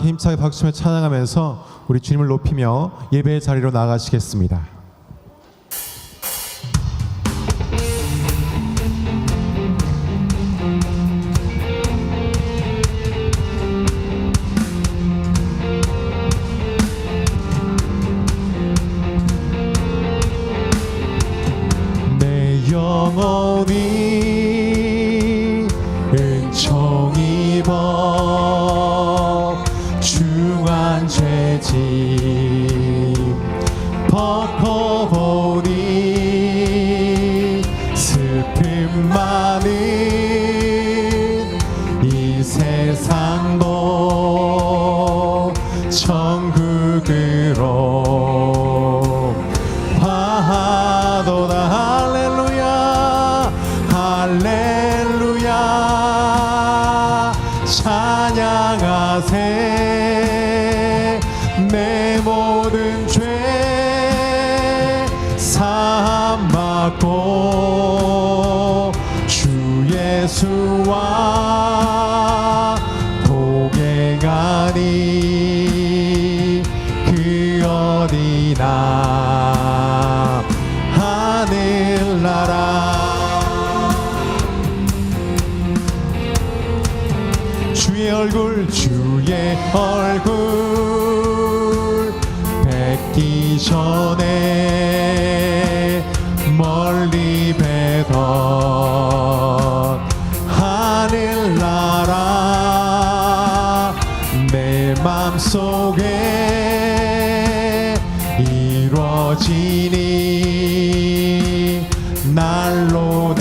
함께 힘차게 박수며 찬양하면서 우리 주님을 높이며 예배의 자리로 나아가시겠습니다. 내 영혼이 은총 입어 중한 죄짐 벗고 보니 슬픔 많은 이 세상도 천국으로 화하도다. 할렐루야 할렐루야 찬양하세. 내 모든 죄 사함받고 주 예수와 동행하니 그 어디나 하늘나라. 주의 얼굴 뵙기 전에 멀리 뵈던 하늘나라 내 맘속에 이루어지니 날로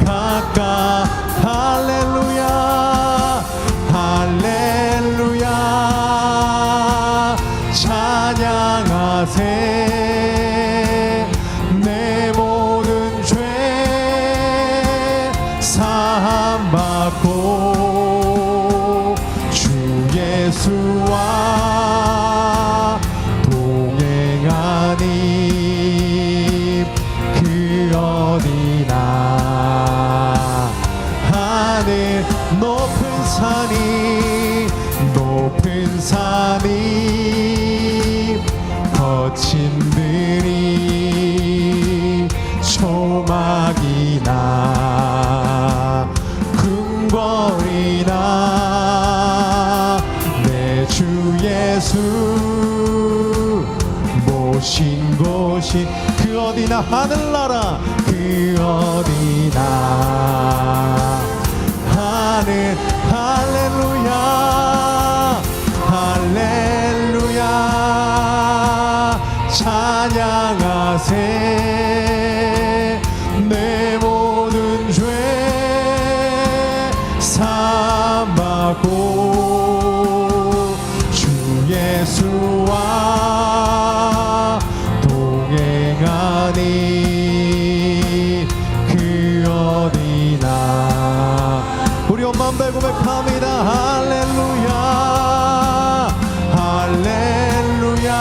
가까. 할렐루야 할렐루야 찬양하세. 내 모든 죄 사함받고 주 예수와 동행하니 그 어디나 하늘 높은 산이 거친 들이 초막이나 궁궐이나 내 주 예수 모신 곳이 그 어디나 하늘나라 그 어디나 하늘. 할렐루야 할렐루야 찬양하세. 내 모든 죄 사함받고 주 예수와 동행하니 그 어디나. 우리 온 마음 다 고백합니다. 할렐루야 할렐루야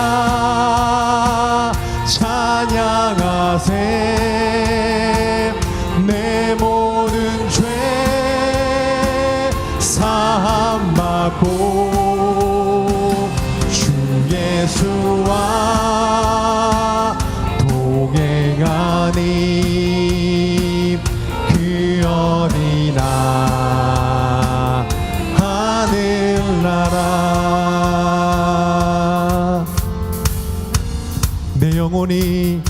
찬양하세. 내 모든 죄 사함받고 주 예수와 동행하니 그 어디나 하늘나라. 내 영혼이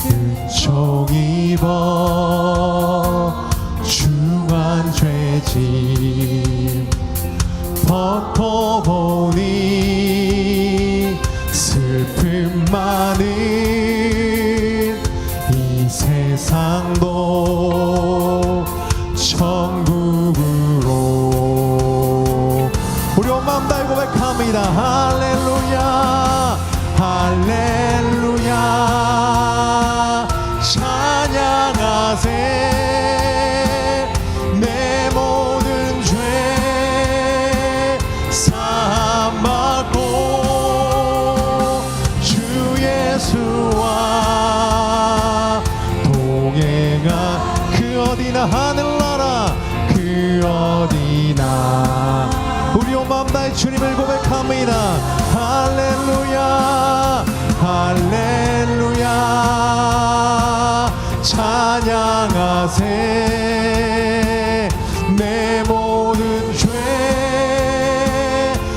은총 입어 중한 죄짐 벗고 보니 슬픔 많은 이 세상도 천국 하늘나라 그 어디나 우리 온 마음 다해 주님을 고백합니다. 할렐루야 할렐루야 찬양하세 내 모든 죄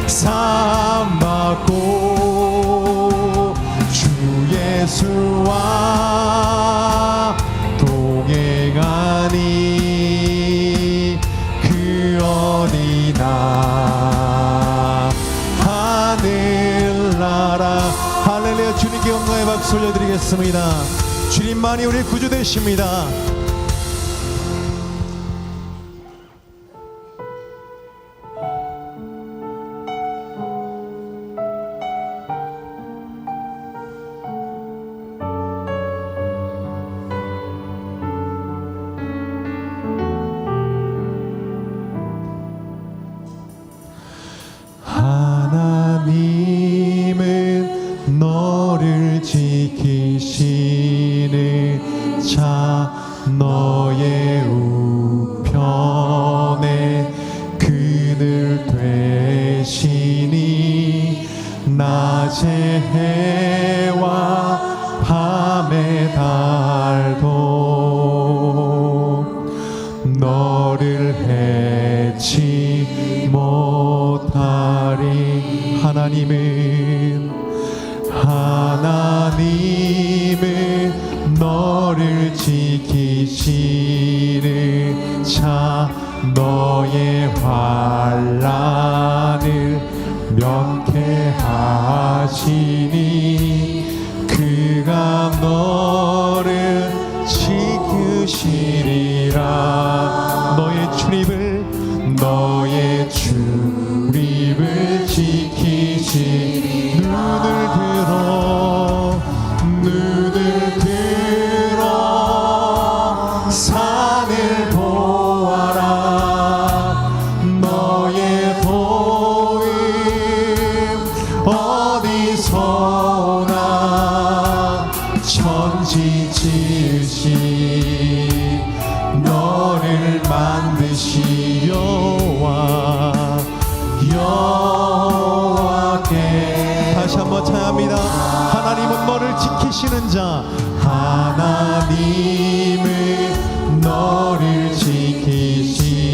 사함받고 주 예수와 동행하니 그 어디나 하늘나라. 할렐루야. 주님께 영광의 박수 올려드리겠습니다. 주님만이 우리의 구주 되십니다. 하나님은 너를 지키시는 자 너의 우편에 그늘 되시니 낮의 해와 밤의 달도 너를 해치 못하리. 하나님은 너를 지키시는 자 너의 환난을 면케하시니 그가 너를 지키시리라. 너의 출입을 지키시. 눈을 들어 산을 보아라. 너의 도움 어디서나 천지 지으신 너를 만드시 여호와께. 다시 한번 찬양합니다. 하나님은 너를 지키시는 자. 하나님은 너를 지키시는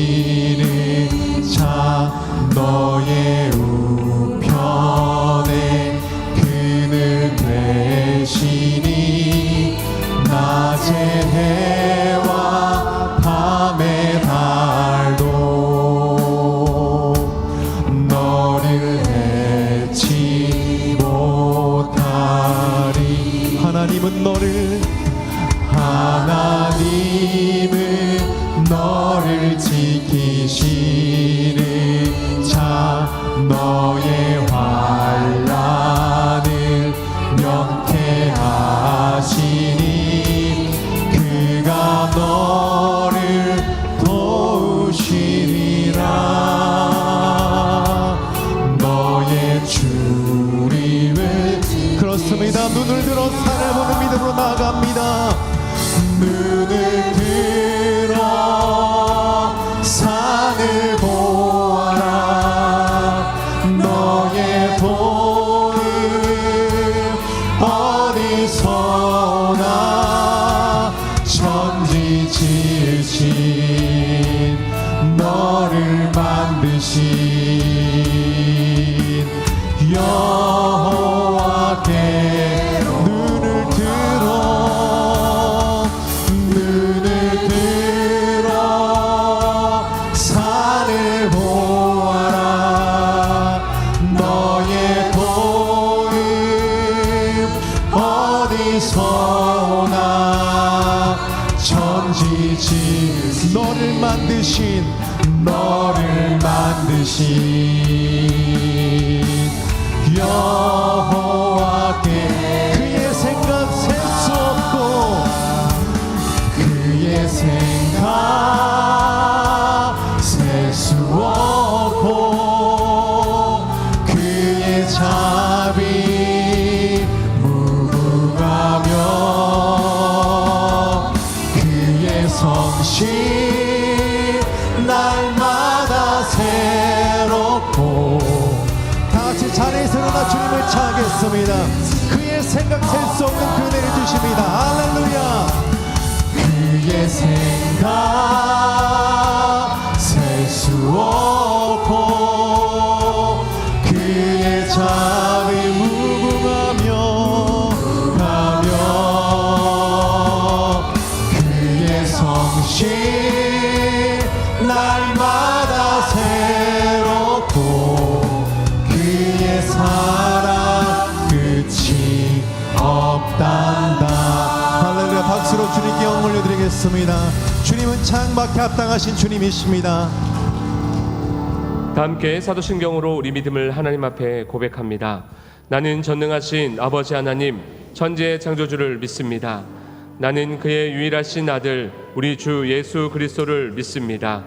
자 너의 우편에 그늘 되시니 낮의 해와 밤의 달도 너를 해치 못하리. 하나님은 너를 지키시는 자 너의 환난을 면케하시니 그가 너를 도우시리라. 너의 출입을. 그렇습니다. 눈을 들어 산을 보는 믿음으로 나아갑니다. 눈을 들어 산을 보아라. 너의 도움 어디서나 천지 지으신 너를 만드신 여호와께 눈을 들어 산을 보아라. 너의 도움 어디서나 천지 지으신 너를 만드신 여호와께. 그의 생각 셀 수 없고 그의 생각 셀 수 없고 그의 자비 무궁하며 그의 성실 날마다 새롭고. 다 같이 자리에서 일어나 주님을 찬양하겠습니다. 그의 생각 셀 수 없는 그 은혜를 주십니다. 할렐루야. 그의 생각 셀 수 없고 그의 자비 무궁하며 그의 성실 날마다 새롭고 그의 사랑 끝이 없단다. 할렐루야. 박수로 주님께 영광 올려드리겠습니다. 주님은 창밖에 합당하신 주님이십니다. 다 함께 사도신경으로 우리 믿음을 하나님 앞에 고백합니다. 나는 전능하신 아버지 하나님 천지의 창조주를 믿습니다. 나는 그의 유일하신 아들 우리 주 예수 그리스도를 믿습니다.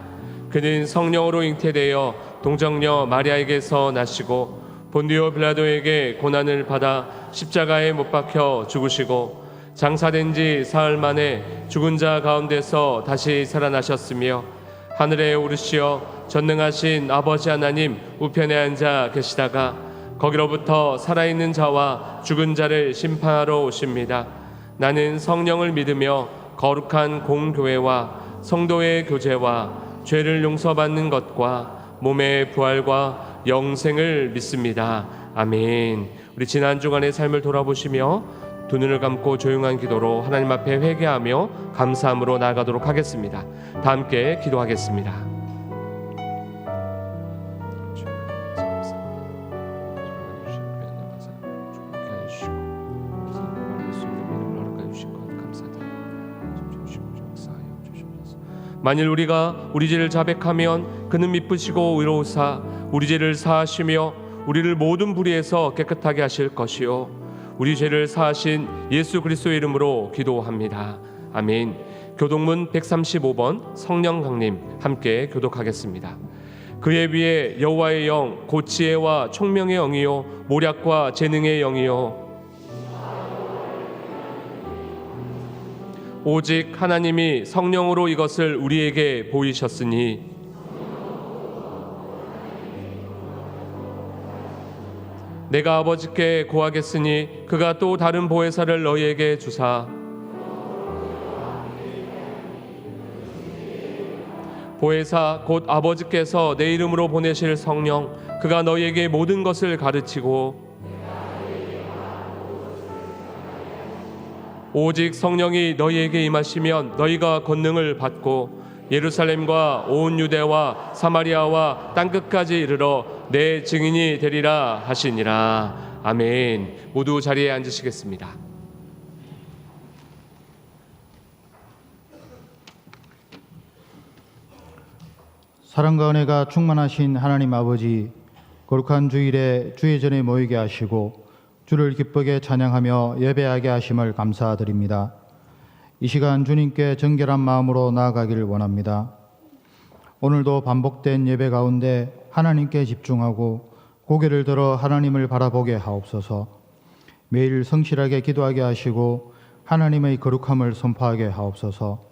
그는 성령으로 잉태되어 동정녀 마리아에게서 나시고 본디오 빌라도에게 고난을 받아 십자가에 못 박혀 죽으시고 장사된 지 사흘 만에 죽은 자 가운데서 다시 살아나셨으며 하늘에 오르시어 전능하신 아버지 하나님 우편에 앉아 계시다가 거기로부터 살아있는 자와 죽은 자를 심판하러 오십니다. 나는 성령을 믿으며 거룩한 공교회와 성도의 교제와 죄를 용서받는 것과 몸의 부활과 영생을 믿습니다. 아멘. 우리 지난 주간의 삶을 돌아보시며 두 눈을 감고 조용한 기도로 하나님 앞에 회개하며 감사함으로 나아가도록 하겠습니다. 다 함께 기도하겠습니다. 만일 우리가 우리 죄를 자백하면 그는 미쁘시고 의로우사 우리 죄를 사하시며 우리를 모든 불의에서 깨끗하게 하실 것이요 우리 죄를 사하신 예수 그리스도의 이름으로 기도합니다. 아멘. 교독문 135번 성령강림 함께 교독하겠습니다. 그의 위에 여호와의 영 곧 지혜와 총명의 영이요 모략과 재능의 영이요 오직 하나님이 성령으로 이것을 우리에게 보이셨으니 내가 아버지께 고하겠으니 그가 또 다른 보혜사를 너희에게 주사 보혜사 곧 아버지께서 내 이름으로 보내실 성령 그가 너희에게 모든 것을 가르치고 오직 성령이 너희에게 임하시면 너희가 권능을 받고 예루살렘과 온 유대와 사마리아와 땅끝까지 이르러 내 증인이 되리라 하시니라. 아멘. 모두 자리에 앉으시겠습니다. 사랑과 은혜가 충만하신 하나님 아버지, 거룩한 주일에 주의 전에 모이게 하시고 주를 기쁘게 찬양하며 예배하게 하심을 감사드립니다. 이 시간 주님께 정결한 마음으로 나아가기를 원합니다. 오늘도 반복된 예배 가운데 하나님께 집중하고 고개를 들어 하나님을 바라보게 하옵소서. 매일 성실하게 기도하게 하시고 하나님의 거룩함을 선포하게 하옵소서.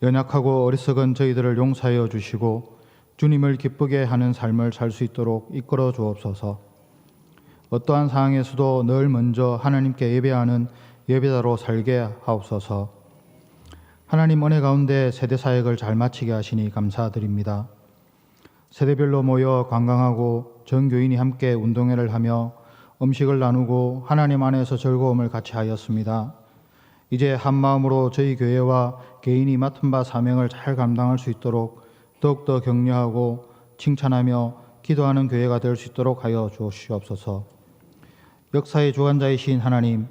연약하고 어리석은 저희들을 용서하여 주시고 주님을 기쁘게 하는 삶을 살 수 있도록 이끌어 주옵소서. 어떠한 상황에서도 늘 먼저 하나님께 예배하는 예배자로 살게 하옵소서. 하나님 은혜 가운데 세대 사역을 잘 마치게 하시니 감사드립니다. 세대별로 모여 관광하고 전 교인이 함께 운동회를 하며 음식을 나누고 하나님 안에서 즐거움을 같이 하였습니다. 이제 한 마음으로 저희 교회와 개인이 맡은 바 사명을 잘 감당할 수 있도록 더욱더 격려하고 칭찬하며 기도하는 교회가 될 수 있도록 하여 주시옵소서. 역사의 주관자이신 하나님,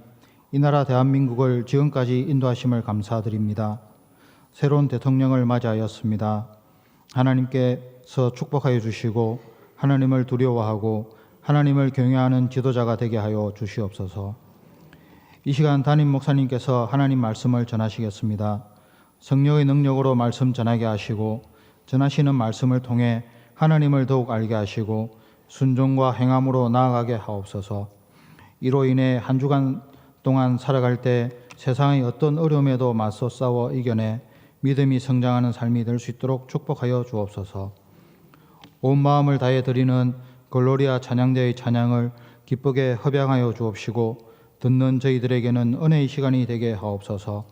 이 나라 대한민국을 지금까지 인도하심을 감사드립니다. 새로운 대통령을 맞이하였습니다. 하나님께서 축복하여 주시고 하나님을 두려워하고 하나님을 경외하는 지도자가 되게 하여 주시옵소서. 이 시간 담임 목사님께서 하나님 말씀을 전하시겠습니다. 성령의 능력으로 말씀 전하게 하시고 전하시는 말씀을 통해 하나님을 더욱 알게 하시고 순종과 행함으로 나아가게 하옵소서. 이로 인해 한 주간 동안 살아갈 때 세상의 어떤 어려움에도 맞서 싸워 이겨내 믿음이 성장하는 삶이 될 수 있도록 축복하여 주옵소서. 온 마음을 다해 드리는 글로리아 찬양대의 찬양을 기쁘게 hợp양하여 주옵시고 듣는 저희들에게는 은혜의 시간이 되게 하옵소서.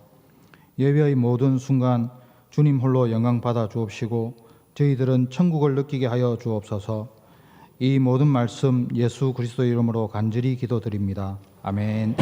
예배의 모든 순간 주님 홀로 영광 받아 주옵시고 저희들은 천국을 느끼게 하여 주옵소서. 이 모든 말씀 예수 그리스도 이름으로 간절히 기도드립니다. 아멘.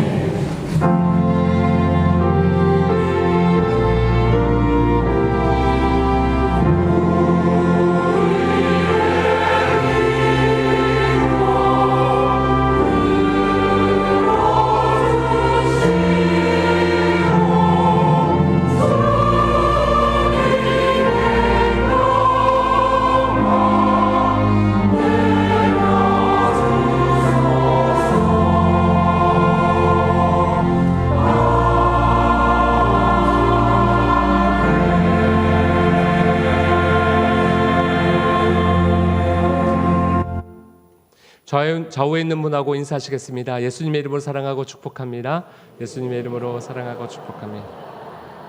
좌우에 있는 분하고 인사하시겠습니다. 예수님의 이름으로 사랑하고 축복합니다. 예수님의 이름으로 사랑하고 축복합니다.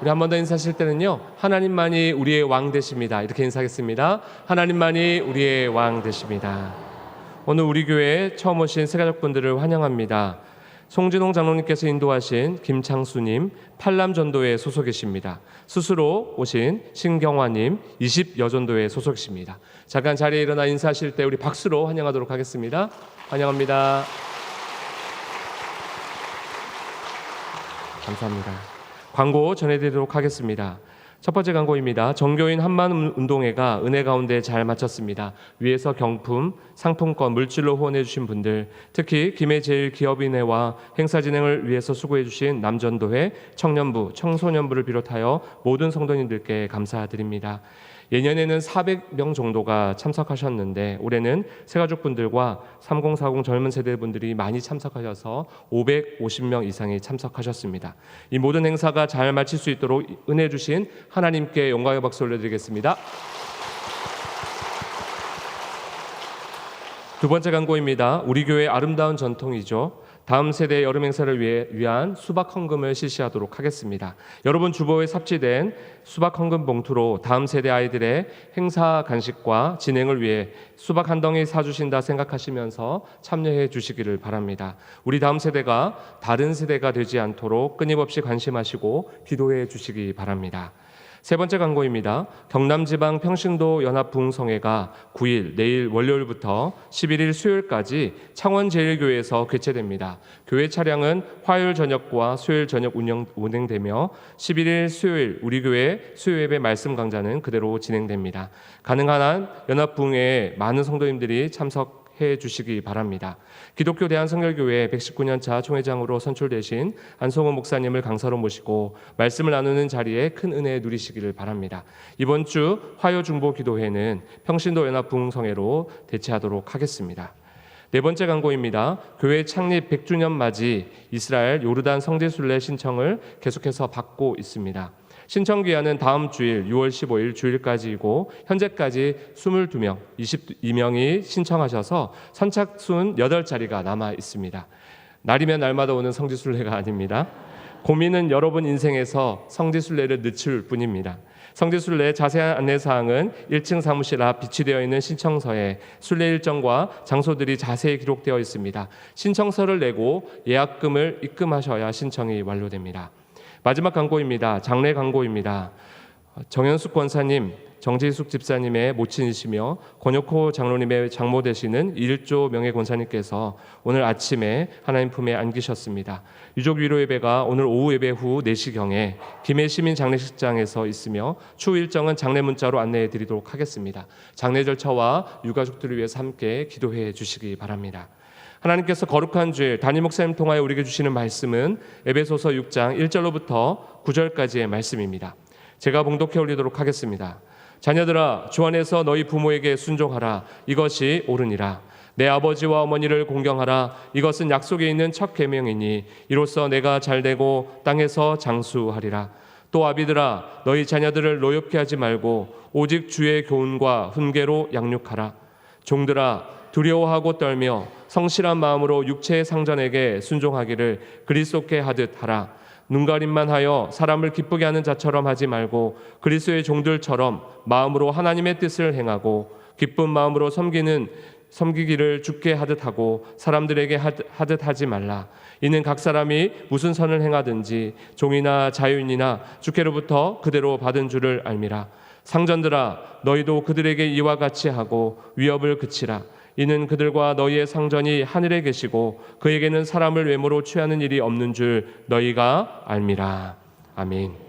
우리 한 번 더 인사하실 때는요, 하나님만이 우리의 왕 되십니다. 이렇게 인사하겠습니다. 하나님만이 우리의 왕 되십니다. 오늘 우리 교회에 처음 오신 새가족분들을 환영합니다. 송진홍 장로님께서 인도하신 김창수님 팔남전도회 소속이십니다. 스스로 오신 신경화님 20여전도회 소속이십니다. 잠깐 자리에 일어나 인사하실 때 우리 박수로 환영하도록 하겠습니다. 환영합니다. 감사합니다. 광고 전해드리도록 하겠습니다. 첫 번째 광고입니다. 정교인 한만운동회가 은혜 가운데 잘 마쳤습니다. 위에서 경품, 상품권, 물질로 후원해 주신 분들, 특히 김해제일기업인회와 행사 진행을 위해서 수고해 주신 남전도회, 청년부, 청소년부를 비롯하여 모든 성도님들께 감사드립니다. 예년에는 400명 정도가 참석하셨는데 올해는 새가족분들과 3040 젊은 세대분들이 많이 참석하셔서 550명 이상이 참석하셨습니다. 이 모든 행사가 잘 마칠 수 있도록 은혜 주신 하나님께 영광의 박수 올려드리겠습니다. 두 번째 광고입니다. 우리 교회의 아름다운 전통이죠. 다음 세대 여름 행사를 위한 수박 헌금을 실시하도록 하겠습니다. 여러분 주보에 삽지된 수박 헌금 봉투로 다음 세대 아이들의 행사 간식과 진행을 위해 수박 한 덩이 사주신다 생각하시면서 참여해 주시기를 바랍니다. 우리 다음 세대가 다른 세대가 되지 않도록 끊임없이 관심하시고 기도해 주시기 바랍니다. 세 번째 광고입니다. 경남지방 평신도 연합부흥성회가 9일 내일 월요일부터 11일 수요일까지 창원제일교회에서 개최됩니다. 교회 차량은 화요일 저녁과 수요일 저녁 운행되며 11일 수요일 우리 교회 수요예배 말씀 강좌는 그대로 진행됩니다. 가능한 한 연합부흥회에 많은 성도님들이 참석해 주시기 바랍니다. 기독교 대한성결교회 119년차 총회장으로 선출되신 안성호 목사님을 강사로 모시고 말씀을 나누는 자리에 큰 은혜 누리시기를 바랍니다. 이번 주 화요 중보 기도회는 평신도 연합부흥성회로 대체하도록 하겠습니다. 네 번째 광고입니다. 교회 창립 100주년 맞이 이스라엘 요르단 성지순례 신청을 계속해서 받고 있습니다. 신청 기한은 다음 주일 6월 15일 주일까지이고 현재까지 22명, 22명이 신청하셔서 선착순 8자리가 남아 있습니다. 날이면 날마다 오는 성지순례가 아닙니다. 고민은 여러분 인생에서 성지순례를 늦출 뿐입니다. 성지순례 자세한 안내사항은 1층 사무실 앞 비치되어 있는 신청서에 순례 일정과 장소들이 자세히 기록되어 있습니다. 신청서를 내고 예약금을 입금하셔야 신청이 완료됩니다. 마지막 광고입니다. 장례 광고입니다. 정현숙 권사님, 정지숙 집사님의 모친이시며 권혁호 장로님의 장모 되시는 이일조 명예 권사님께서 오늘 아침에 하나님 품에 안기셨습니다. 유족 위로 예배가 오늘 오후 예배 후 4시경에 김해 시민 장례식장에서 있으며 추후 일정은 장례 문자로 안내해 드리도록 하겠습니다. 장례 절차와 유가족들을 위해서 함께 기도해 주시기 바랍니다. 하나님께서 거룩한 주일 담임 목사님 통하여 우리에게 주시는 말씀은 에베소서 6장 1절로부터 9절까지의 말씀입니다. 제가 봉독해 올리도록 하겠습니다. 자녀들아, 주 안에서 너희 부모에게 순종하라. 이것이 옳으니라. 내 아버지와 어머니를 공경하라. 이것은 약속에 있는 첫 계명이니 이로써 내가 잘되고 땅에서 장수하리라. 또 아비들아, 너희 자녀들을 노엽게 하지 말고 오직 주의 교훈과 훈계로 양육하라. 종들아, 두려워하고 떨며 성실한 마음으로 육체의 상전에게 순종하기를 그리스도께 하듯 하라. 눈가림만 하여 사람을 기쁘게 하는 자처럼 하지 말고 그리스도의 종들처럼 마음으로 하나님의 뜻을 행하고 기쁜 마음으로 섬기기를 주께 하듯 하고 사람들에게 하듯 하지 말라. 이는 각 사람이 무슨 선을 행하든지 종이나 자유인이나 주께로부터 그대로 받은 줄을 알미라. 상전들아, 너희도 그들에게 이와 같이 하고 위협을 그치라. 이는 그들과 너희의 상전이 하늘에 계시고 그에게는 사람을 외모로 취하는 일이 없는 줄 너희가 알미라. 아멘.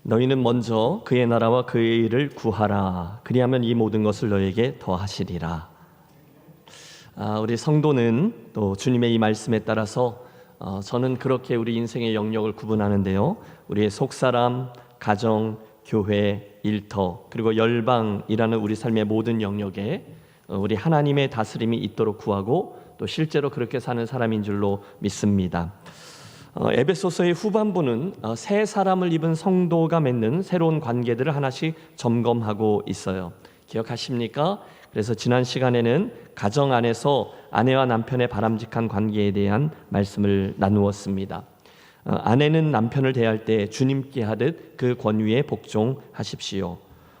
너희는 먼저 그의 나라와 그의 일을 구하라. 그리하면 이 모든 것을 너희에게 더하시리라. 우리 성도는 또 주님의 이 말씀에 따라서 저는 그렇게 우리 인생의 영역을 구분하는데요. 우리의 속사람, 가정, 교회, 일터, 그리고 열방이라는 우리 삶의 모든 영역에 우리 하나님의 다스림이 있도록 구하고 또 실제로 그렇게 사는 사람인 줄로 믿습니다. 에베소서의 후반부는 새 사람을 입은 성도가 맺는 새로운 관계들을 하나씩 점검하고 있어요. 기억하십니까? 그래서 지난 시간에는 가정 안에서 아내와 남편의 바람직한 관계에 대한 말씀을 나누었습니다. 아내는 남편을 대할 때 주님께 하듯 그 권위에 복종하십시오.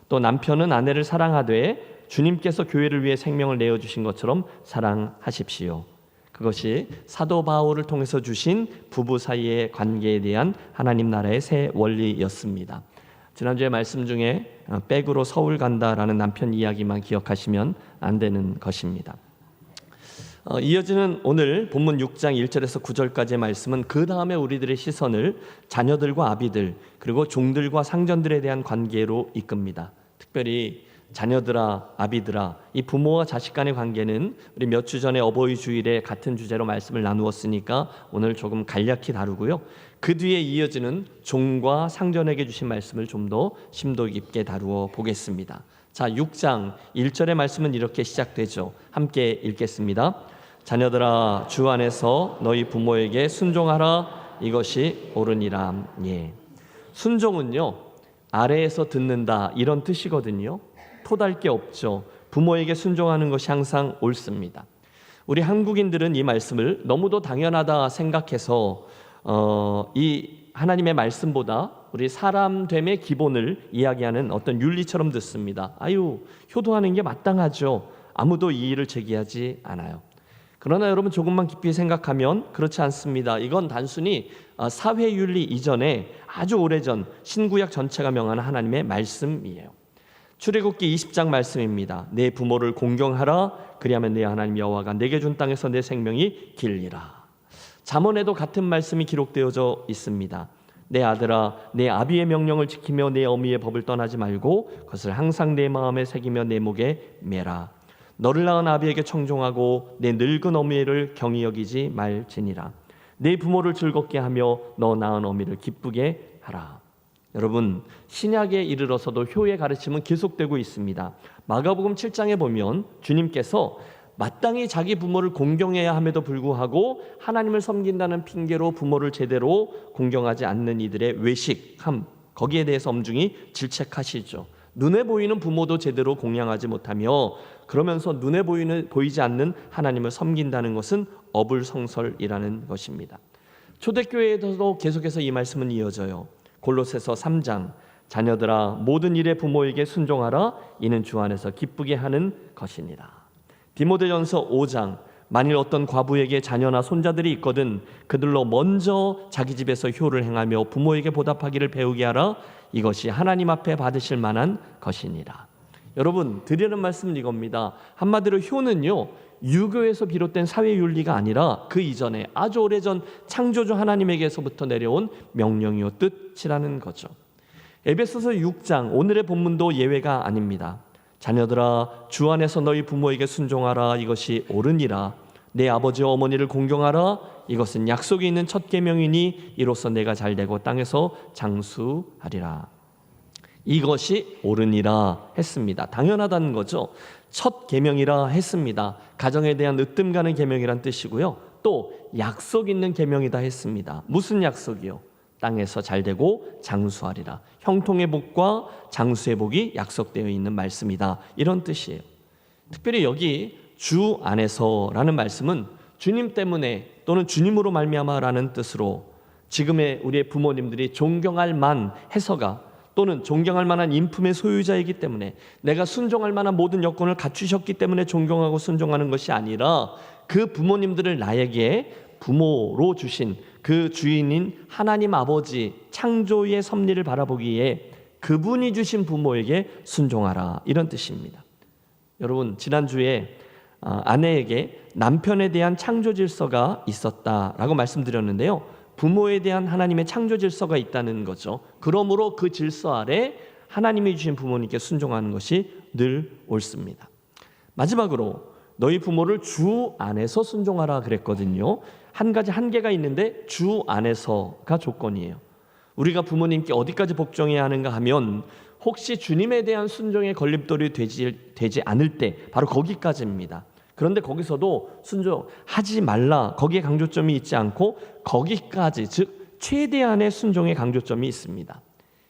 또 남편은 아내를 사랑하되 주님께서 교회를 위해 생명을 내어주신 것처럼 사랑하십시오. 그것이 사도 바울을 통해서 주신 부부 사이의 관계에 대한 하나님 나라의 새 원리였습니다. 지난주에 말씀 중에 백으로 서울 간다라는 남편 이야기만 기억하시면 안 되는 것입니다. 이어지는 오늘 본문 6장 1절에서 9절까지의 말씀은 그 다음에 우리들의 시선을 자녀들과 아비들 그리고 종들과 상전들에 대한 관계로 이끕니다. 특별히 자녀들아 아비들아, 이 부모와 자식 간의 관계는 우리 몇 주 전에 어버이 주일에 같은 주제로 말씀을 나누었으니까 오늘 조금 간략히 다루고요. 그 뒤에 이어지는 종과 상전에게 주신 말씀을 좀 더 심도 깊게 다루어 보겠습니다. 자, 6장 1절의 말씀은 이렇게 시작되죠. 함께 읽겠습니다. 자녀들아 주 안에서 너희 부모에게 순종하라, 이것이 옳으니라. 예. 순종은요, 아래에서 듣는다 이런 뜻이거든요. 토달 게 없죠. 부모에게 순종하는 것이 항상 옳습니다. 우리 한국인들은 이 말씀을 너무도 당연하다 생각해서 이 하나님의 말씀보다 우리 사람됨의 기본을 이야기하는 어떤 윤리처럼 듣습니다. 아유, 효도하는 게 마땅하죠. 아무도 이의를 제기하지 않아요. 그러나 여러분 조금만 깊이 생각하면 그렇지 않습니다. 이건 단순히 사회윤리 이전에 아주 오래전 신구약 전체가 명하는 하나님의 말씀이에요. 출애굽기 20장 말씀입니다. 내 부모를 공경하라, 그리하면 내 하나님 여호와가 내게 준 땅에서 내 생명이 길리라. 잠언에도 같은 말씀이 기록되어져 있습니다. 내 아들아, 내 아비의 명령을 지키며 내 어미의 법을 떠나지 말고 그것을 항상 내 마음에 새기며 내 목에 매라. 너를 낳은 아비에게 청종하고 내 늙은 어미를 경히 여기지 말지니라. 내 부모를 즐겁게 하며 너 낳은 어미를 기쁘게 하라. 여러분, 신약에 이르러서도 효의 가르침은 계속되고 있습니다. 마가복음 7장에 보면 주님께서 마땅히 자기 부모를 공경해야 함에도 불구하고 하나님을 섬긴다는 핑계로 부모를 제대로 공경하지 않는 이들의 외식함, 거기에 대해서 엄중히 질책하시죠. 눈에 보이는 부모도 제대로 공양하지 못하며 그러면서 눈에 보이지 않는 하나님을 섬긴다는 것은 어불성설이라는 것입니다. 초대교회에서도 계속해서 이 말씀은 이어져요. 골로새서 3장, 자녀들아 모든 일에 부모에게 순종하라, 이는 주 안에서 기쁘게 하는 것이니라. 디모데전서 5장, 만일 어떤 과부에게 자녀나 손자들이 있거든 그들로 먼저 자기 집에서 효를 행하며 부모에게 보답하기를 배우게 하라, 이것이 하나님 앞에 받으실 만한 것이니라. 여러분, 드리는 말씀은 이겁니다. 한마디로 효는요, 유교에서 비롯된 사회윤리가 아니라 그 이전에 아주 오래전 창조주 하나님에게서부터 내려온 명령이요 뜻이라는 거죠. 에베소서 6장, 오늘의 본문도 예외가 아닙니다. 자녀들아 주 안에서 너희 부모에게 순종하라, 이것이 옳으니라. 내 아버지와 어머니를 공경하라, 이것은 약속이 있는 첫 계명이니 이로써 내가 잘되고 땅에서 장수하리라. 이것이 옳으니라 했습니다. 당연하다는 거죠. 첫 계명이라 했습니다. 가정에 대한 으뜸 가는 계명이란 뜻이고요. 또 약속 있는 계명이다 했습니다. 무슨 약속이요? 땅에서 잘되고 장수하리라. 형통의 복과 장수의 복이 약속되어 있는 말씀이다, 이런 뜻이에요. 특별히 여기 주 안에서라는 말씀은 주님 때문에 또는 주님으로 말미암아라는 뜻으로 지금의 우리의 부모님들이 존경할 만 해서가 또는 존경할 만한 인품의 소유자이기 때문에 내가 순종할 만한 모든 여건을 갖추셨기 때문에 존경하고 순종하는 것이 아니라 그 부모님들을 나에게 부모로 주신 그 주인인 하나님 아버지 창조의 섭리를 바라보기에 그분이 주신 부모에게 순종하라, 이런 뜻입니다. 여러분, 지난주에 아내에게 남편에 대한 창조 질서가 있었다라고 말씀드렸는데요. 부모에 대한 하나님의 창조 질서가 있다는 거죠. 그러므로 그 질서 아래 하나님이 주신 부모님께 순종하는 것이 늘 옳습니다. 마지막으로 너희 부모를 주 안에서 순종하라 그랬거든요. 한 가지 한계가 있는데 주 안에서가 조건이에요. 우리가 부모님께 어디까지 복종해야 하는가 하면 혹시 주님에 대한 순종의 걸림돌이 되지 않을 때 바로 거기까지입니다. 그런데 거기서도 순종하지 말라, 거기에 강조점이 있지 않고 거기까지, 즉 최대한의 순종의 강조점이 있습니다.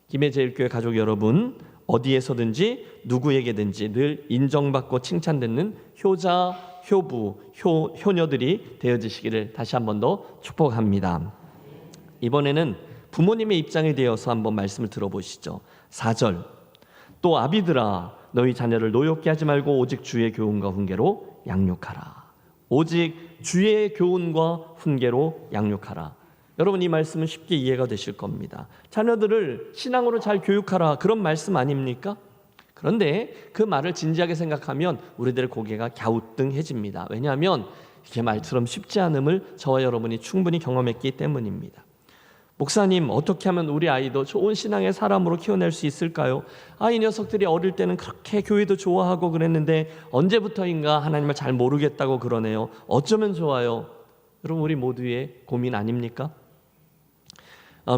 김해제일교회 가족 여러분, 어디에서든지 누구에게든지 늘 인정받고 칭찬받는 효자, 효부, 효녀들이 되어지시기를 다시 한 번 더 축복합니다. 이번에는 부모님의 입장에 대해서 한번 말씀을 들어보시죠. 4절, 또 아비들아 너희 자녀를 노엽게 하지 말고 오직 주의 교훈과 훈계로 양육하라. 오직 주의 교훈과 훈계로 양육하라. 여러분, 이 말씀은 쉽게 이해가 되실 겁니다. 자녀들을 신앙으로 잘 교육하라, 그런 말씀 아닙니까? 그런데 그 말을 진지하게 생각하면 우리들의 고개가 갸우뚱해집니다. 왜냐하면 이게 말처럼 쉽지 않음을 저와 여러분이 충분히 경험했기 때문입니다. 목사님, 어떻게 하면 우리 아이도 좋은 신앙의 사람으로 키워낼 수 있을까요? 이 녀석들이 어릴 때는 그렇게 교회도 좋아하고 그랬는데 언제부터인가 하나님을 잘 모르겠다고 그러네요. 어쩌면 좋아요? 여러분, 우리 모두의 고민 아닙니까?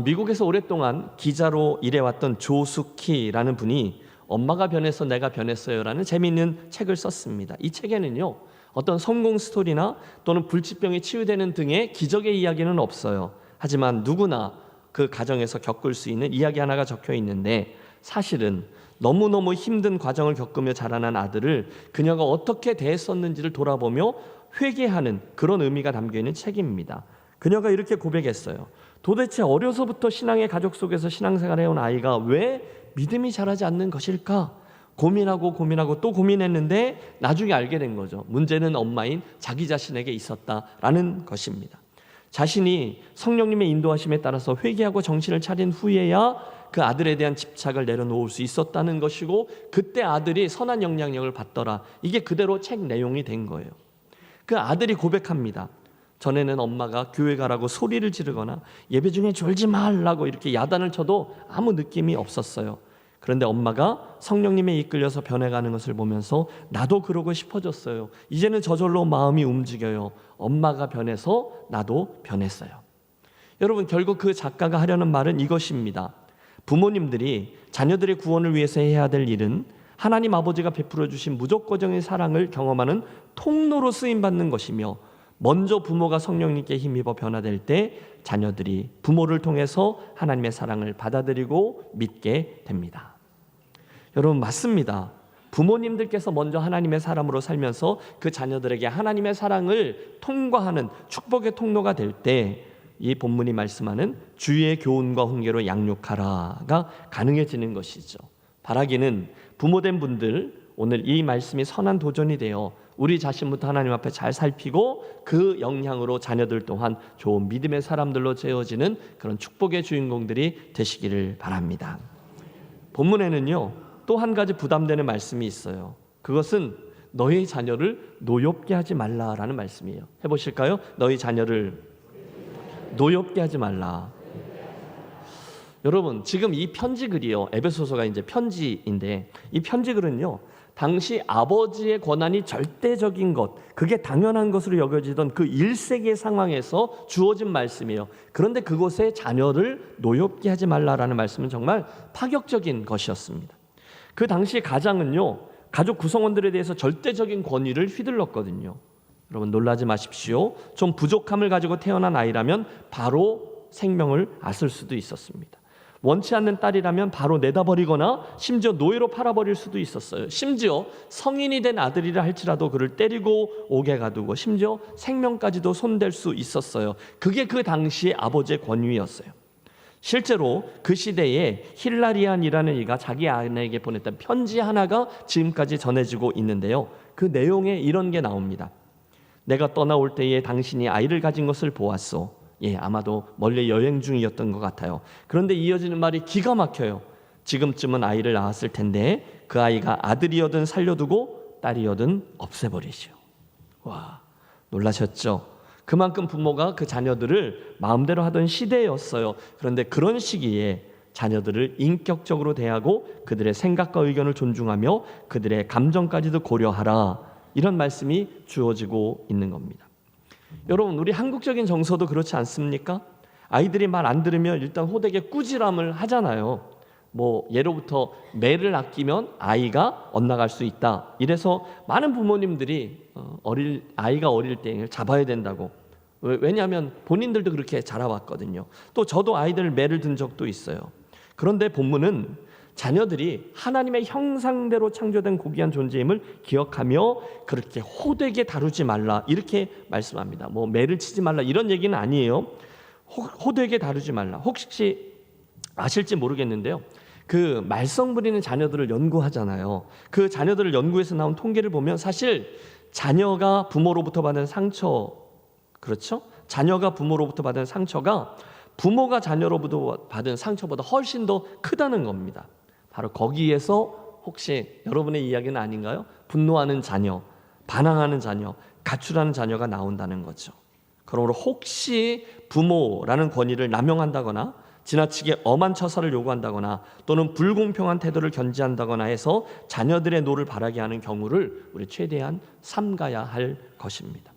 미국에서 오랫동안 기자로 일해왔던 조수키라는 분이 엄마가 변해서 내가 변했어요 라는 재미있는 책을 썼습니다. 이 책에는요, 어떤 성공 스토리나 또는 불치병이 치유되는 등의 기적의 이야기는 없어요. 하지만 누구나 그 가정에서 겪을 수 있는 이야기 하나가 적혀 있는데, 사실은 너무너무 힘든 과정을 겪으며 자라난 아들을 그녀가 어떻게 대했었는지를 돌아보며 회개하는 그런 의미가 담겨있는 책입니다. 그녀가 이렇게 고백했어요. 도대체 어려서부터 신앙의 가족 속에서 신앙생활을 해온 아이가 왜 믿음이 자라지 않는 것일까? 고민하고 또 고민했는데 나중에 알게 된 거죠. 문제는 엄마인 자기 자신에게 있었다라는 것입니다. 자신이 성령님의 인도하심에 따라서 회개하고 정신을 차린 후에야 그 아들에 대한 집착을 내려놓을 수 있었다는 것이고, 그때 아들이 선한 영향력을 받더라. 이게 그대로 책 내용이 된 거예요. 그 아들이 고백합니다. 전에는 엄마가 교회 가라고 소리를 지르거나 예배 중에 졸지 말라고 이렇게 야단을 쳐도 아무 느낌이 없었어요. 그런데 엄마가 성령님에 이끌려서 변해가는 것을 보면서 나도 그러고 싶어졌어요. 이제는 저절로 마음이 움직여요. 엄마가 변해서 나도 변했어요. 여러분, 결국 그 작가가 하려는 말은 이것입니다. 부모님들이 자녀들의 구원을 위해서 해야 될 일은 하나님 아버지가 베풀어 주신 무조건적인 사랑을 경험하는 통로로 쓰임받는 것이며, 먼저 부모가 성령님께 힘입어 변화될 때 자녀들이 부모를 통해서 하나님의 사랑을 받아들이고 믿게 됩니다. 여러분, 맞습니다. 부모님들께서 먼저 하나님의 사람으로 살면서 그 자녀들에게 하나님의 사랑을 통과하는 축복의 통로가 될 때 이 본문이 말씀하는 주의 교훈과 훈계로 양육하라가 가능해지는 것이죠. 바라기는 부모된 분들, 오늘 이 말씀이 선한 도전이 되어 우리 자신부터 하나님 앞에 잘 살피고 그 영향으로 자녀들 또한 좋은 믿음의 사람들로 되어지는 그런 축복의 주인공들이 되시기를 바랍니다. 본문에는요, 또 한 가지 부담되는 말씀이 있어요. 그것은 너희 자녀를 노엽게 하지 말라라는 말씀이에요. 해보실까요? 너희 자녀를 노엽게 하지 말라. 여러분, 지금 이 편지글이요, 에베소서가 이제 편지인데, 이 편지글은요, 당시 아버지의 권한이 절대적인 것, 그게 당연한 것으로 여겨지던 그 1세기의 상황에서 주어진 말씀이에요. 그런데 그곳에 자녀를 노엽게 하지 말라라는 말씀은 정말 파격적인 것이었습니다. 그 당시 가장은요, 가족 구성원들에 대해서 절대적인 권위를 휘둘렀거든요. 여러분, 놀라지 마십시오. 좀 부족함을 가지고 태어난 아이라면 바로 생명을 앗을 수도 있었습니다. 원치 않는 딸이라면 바로 내다버리거나 심지어 노예로 팔아버릴 수도 있었어요. 심지어 성인이 된 아들이라 할지라도 그를 때리고 옥에 가두고 심지어 생명까지도 손댈 수 있었어요. 그게 그 당시의 아버지의 권위였어요. 실제로 그 시대에 힐라리안이라는 이가 자기 아내에게 보냈던 편지 하나가 지금까지 전해지고 있는데요. 그 내용에 이런 게 나옵니다. 내가 떠나올 때에 당신이 아이를 가진 것을 보았소. 아마도 멀리 여행 중이었던 것 같아요. 그런데 이어지는 말이 기가 막혀요. 지금쯤은 아이를 낳았을 텐데 그 아이가 아들이어든 살려두고 딸이어든 없애버리시오. 와, 놀라셨죠? 그만큼 부모가 그 자녀들을 마음대로 하던 시대였어요. 그런데 그런 시기에 자녀들을 인격적으로 대하고 그들의 생각과 의견을 존중하며 그들의 감정까지도 고려하라, 이런 말씀이 주어지고 있는 겁니다. 여러분, 우리 한국적인 정서도 그렇지 않습니까? 아이들이 말 안 들으면 일단 호되게 꾸지람을 하잖아요. 예로부터 매를 아끼면 아이가 엇나갈 수 있다. 이래서 많은 부모님들이 아이가 어릴 때 잡아야 된다고. 왜냐하면 본인들도 그렇게 자라왔거든요. 또 저도 아이들 매를 든 적도 있어요. 그런데 본문은 자녀들이 하나님의 형상대로 창조된 고귀한 존재임을 기억하며 그렇게 호되게 다루지 말라 이렇게 말씀합니다. 뭐 매를 치지 말라 이런 얘기는 아니에요. 호되게 다루지 말라. 혹시 아실지 모르겠는데요. 그 말썽 부리는 자녀들을 연구하잖아요. 그 자녀들을 연구해서 나온 통계를 보면 사실 자녀가 부모로부터 받은 상처, 그렇죠? 자녀가 부모로부터 받은 상처가 부모가 자녀로부터 받은 상처보다 훨씬 더 크다는 겁니다. 바로 거기에서 혹시 여러분의 이야기는 아닌가요? 분노하는 자녀, 반항하는 자녀, 가출하는 자녀가 나온다는 거죠. 그러므로 혹시 부모라는 권위를 남용한다거나 지나치게 엄한 처사를 요구한다거나 또는 불공평한 태도를 견지한다거나 해서 자녀들의 노를 바라게 하는 경우를 우리 최대한 삼가야 할 것입니다.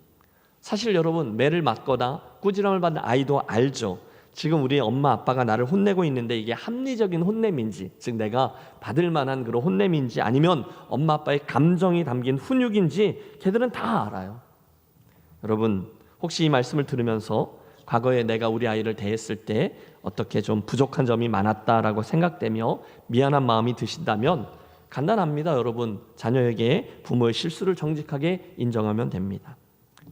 사실 여러분, 매를 맞거나 꾸지람을 받는 아이도 알죠. 지금 우리 엄마 아빠가 나를 혼내고 있는데 이게 합리적인 혼냄인지, 즉 내가 받을 만한 그런 혼냄인지 아니면 엄마 아빠의 감정이 담긴 훈육인지 걔들은 다 알아요. 여러분, 혹시 이 말씀을 들으면서 과거에 내가 우리 아이를 대했을 때 어떻게 좀 부족한 점이 많았다라고 생각되며 미안한 마음이 드신다면 간단합니다. 여러분, 자녀에게 부모의 실수를 정직하게 인정하면 됩니다.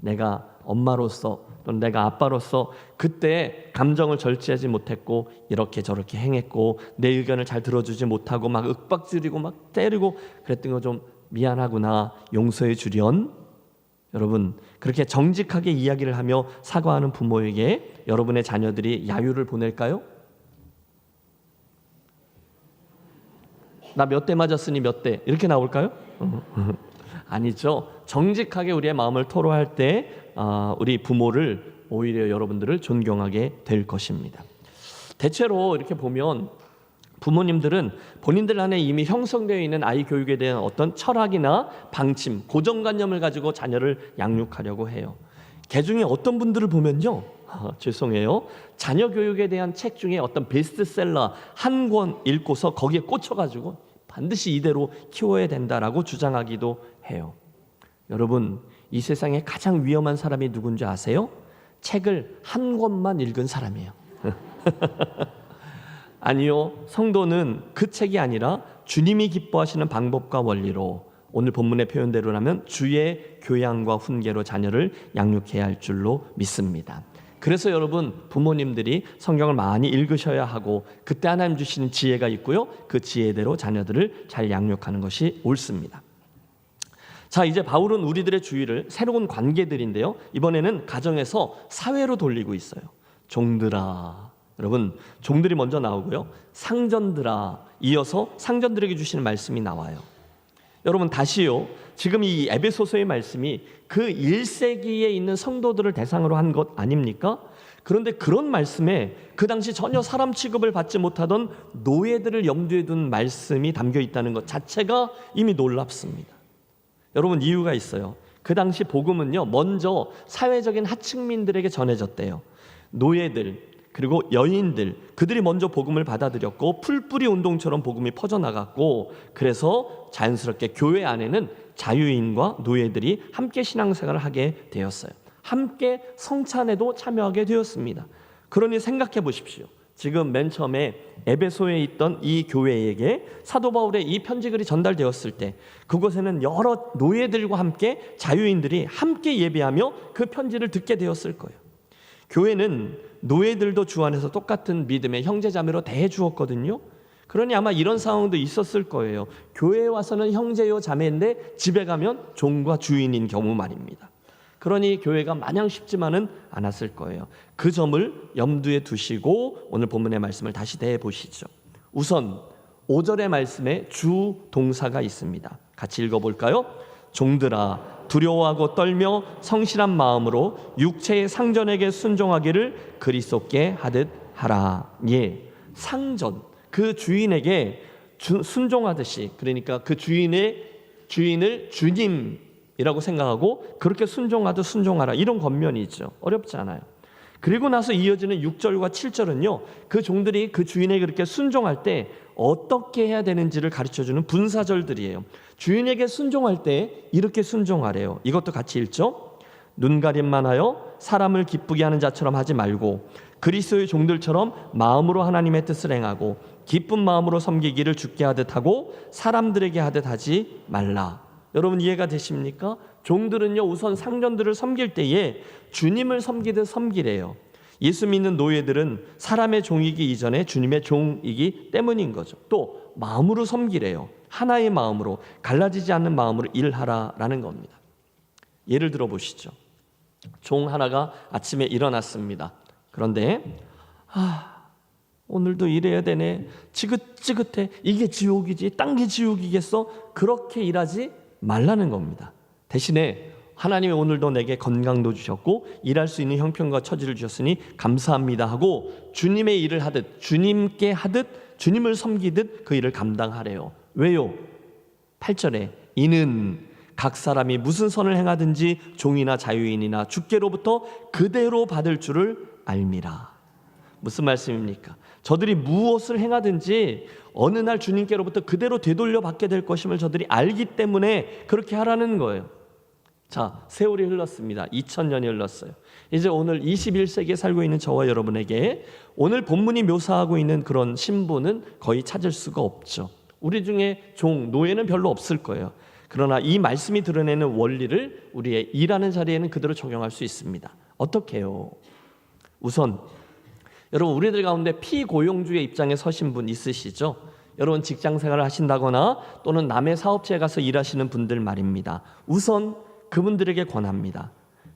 내가 엄마로서 또는 내가 아빠로서 그때 감정을 절제하지 못했고 이렇게 저렇게 행했고 내 의견을 잘 들어주지 못하고 막 윽박지르고 막 때리고 그랬던 거 좀 미안하구나, 용서해 주련. 여러분, 그렇게 정직하게 이야기를 하며 사과하는 부모에게 여러분의 자녀들이 야유를 보낼까요? 나 몇 대 맞았으니 몇 대 이렇게 나올까요? 아니죠. 정직하게 우리의 마음을 토로할 때 우리 부모를 오히려 여러분들을 존경하게 될 것입니다. 대체로 이렇게 보면 부모님들은 본인들 안에 이미 형성되어 있는 아이 교육에 대한 어떤 철학이나 방침, 고정관념을 가지고 자녀를 양육하려고 해요. 그 중에 어떤 분들을 보면요, 죄송해요, 자녀 교육에 대한 책 중에 어떤 베스트셀러 한 권 읽고서 거기에 꽂혀가지고 반드시 이대로 키워야 된다라고 주장하기도 해요. 여러분, 이 세상에 가장 위험한 사람이 누군지 아세요? 책을 한 권만 읽은 사람이에요. 아니요, 성도는 그 책이 아니라 주님이 기뻐하시는 방법과 원리로 오늘 본문의 표현대로라면 주의 교양과 훈계로 자녀를 양육해야 할 줄로 믿습니다. 그래서 여러분, 부모님들이 성경을 많이 읽으셔야 하고 그때 하나님 주시는 지혜가 있고요, 그 지혜대로 자녀들을 잘 양육하는 것이 옳습니다. 자, 이제 바울은 우리들의 주의를 새로운 관계들인데요, 이번에는 가정에서 사회로 돌리고 있어요. 종들아, 여러분, 종들이 먼저 나오고요, 상전들아, 이어서 상전들에게 주시는 말씀이 나와요. 여러분, 다시요, 지금 이 에베소서의 말씀이 그 1세기에 있는 성도들을 대상으로 한 것 아닙니까? 그런데 그런 말씀에 그 당시 전혀 사람 취급을 받지 못하던 노예들을 염두에 둔 말씀이 담겨 있다는 것 자체가 이미 놀랍습니다. 여러분, 이유가 있어요. 그 당시 복음은요, 먼저 사회적인 하층민들에게 전해졌대요. 노예들, 그리고 여인들, 그들이 먼저 복음을 받아들였고 풀뿌리 운동처럼 복음이 퍼져나갔고, 그래서 자연스럽게 교회 안에는 자유인과 노예들이 함께 신앙생활을 하게 되었어요. 함께 성찬에도 참여하게 되었습니다. 그러니 생각해 보십시오. 지금 맨 처음에 에베소에 있던 이 교회에게 사도 바울의 이 편지글이 전달되었을 때 그곳에는 여러 노예들과 함께 자유인들이 함께 예배하며 그 편지를 듣게 되었을 거예요. 교회는 노예들도 주 안에서 똑같은 믿음의 형제자매로 대해 주었거든요. 그러니 아마 이런 상황도 있었을 거예요. 교회에 와서는 형제요 자매인데 집에 가면 종과 주인인 경우 말입니다. 그러니 교회가 마냥 쉽지만은 않았을 거예요. 그 점을 염두에 두시고 오늘 본문의 말씀을 다시 대해 보시죠. 우선 5절의 말씀에 주 동사가 있습니다. 같이 읽어볼까요? 종들아, 두려워하고 떨며 성실한 마음으로 육체의 상전에게 순종하기를 그리스도께 하듯 하라. 예, 상전, 그 주인에게 순종하듯이, 그러니까 그 주인을 주님이라고 생각하고 그렇게 순종하듯 순종하라, 이런 권면이죠. 어렵지 않아요. 그리고 나서 이어지는 6절과 7절은요, 그 종들이 그 주인에게 그렇게 순종할 때 어떻게 해야 되는지를 가르쳐주는 분사절들이에요. 주인에게 순종할 때 이렇게 순종하래요. 이것도 같이 읽죠. 눈가림만 하여 사람을 기쁘게 하는 자처럼 하지 말고 그리스도의 종들처럼 마음으로 하나님의 뜻을 행하고 기쁜 마음으로 섬기기를 주께 하듯 하고 사람들에게 하듯 하지 말라. 여러분 이해가 되십니까? 종들은요 우선 상전들을 섬길 때에 주님을 섬기듯 섬기래요. 예수 믿는 노예들은 사람의 종이기 이전에 주님의 종이기 때문인 거죠. 또 마음으로 섬기래요. 하나의 마음으로, 갈라지지 않는 마음으로 일하라라는 겁니다. 예를 들어 보시죠. 종 하나가 아침에 일어났습니다. 그런데 오늘도 일해야 되네. 지긋지긋해. 이게 지옥이지. 딴 게 지옥이겠어? 그렇게 일하지 말라는 겁니다. 대신에 하나님이 오늘도 내게 건강도 주셨고 일할 수 있는 형편과 처지를 주셨으니 감사합니다 하고 주님의 일을 하듯, 주님께 하듯, 주님을 섬기듯 그 일을 감당하래요. 왜요? 8절에 이는 각 사람이 무슨 선을 행하든지 종이나 자유인이나 주께로부터 그대로 받을 줄을 알미라. 무슨 말씀입니까? 저들이 무엇을 행하든지 어느 날 주님께로부터 그대로 되돌려 받게 될 것임을 저들이 알기 때문에 그렇게 하라는 거예요. 자, 세월이 흘렀습니다. 2000년이 흘렀어요. 이제 오늘 21세기에 살고 있는 저와 여러분에게 오늘 본문이 묘사하고 있는 그런 신분은 거의 찾을 수가 없죠. 우리 중에 종, 노예는 별로 없을 거예요. 그러나 이 말씀이 드러내는 원리를 우리의 일하는 자리에는 그대로 적용할 수 있습니다. 어떻게 해요? 우선 여러분 우리들 가운데 피고용주의 입장에 서신 분 있으시죠? 여러분 직장생활을 하신다거나 또는 남의 사업체에 가서 일하시는 분들 말입니다. 우선 그분들에게 권합니다.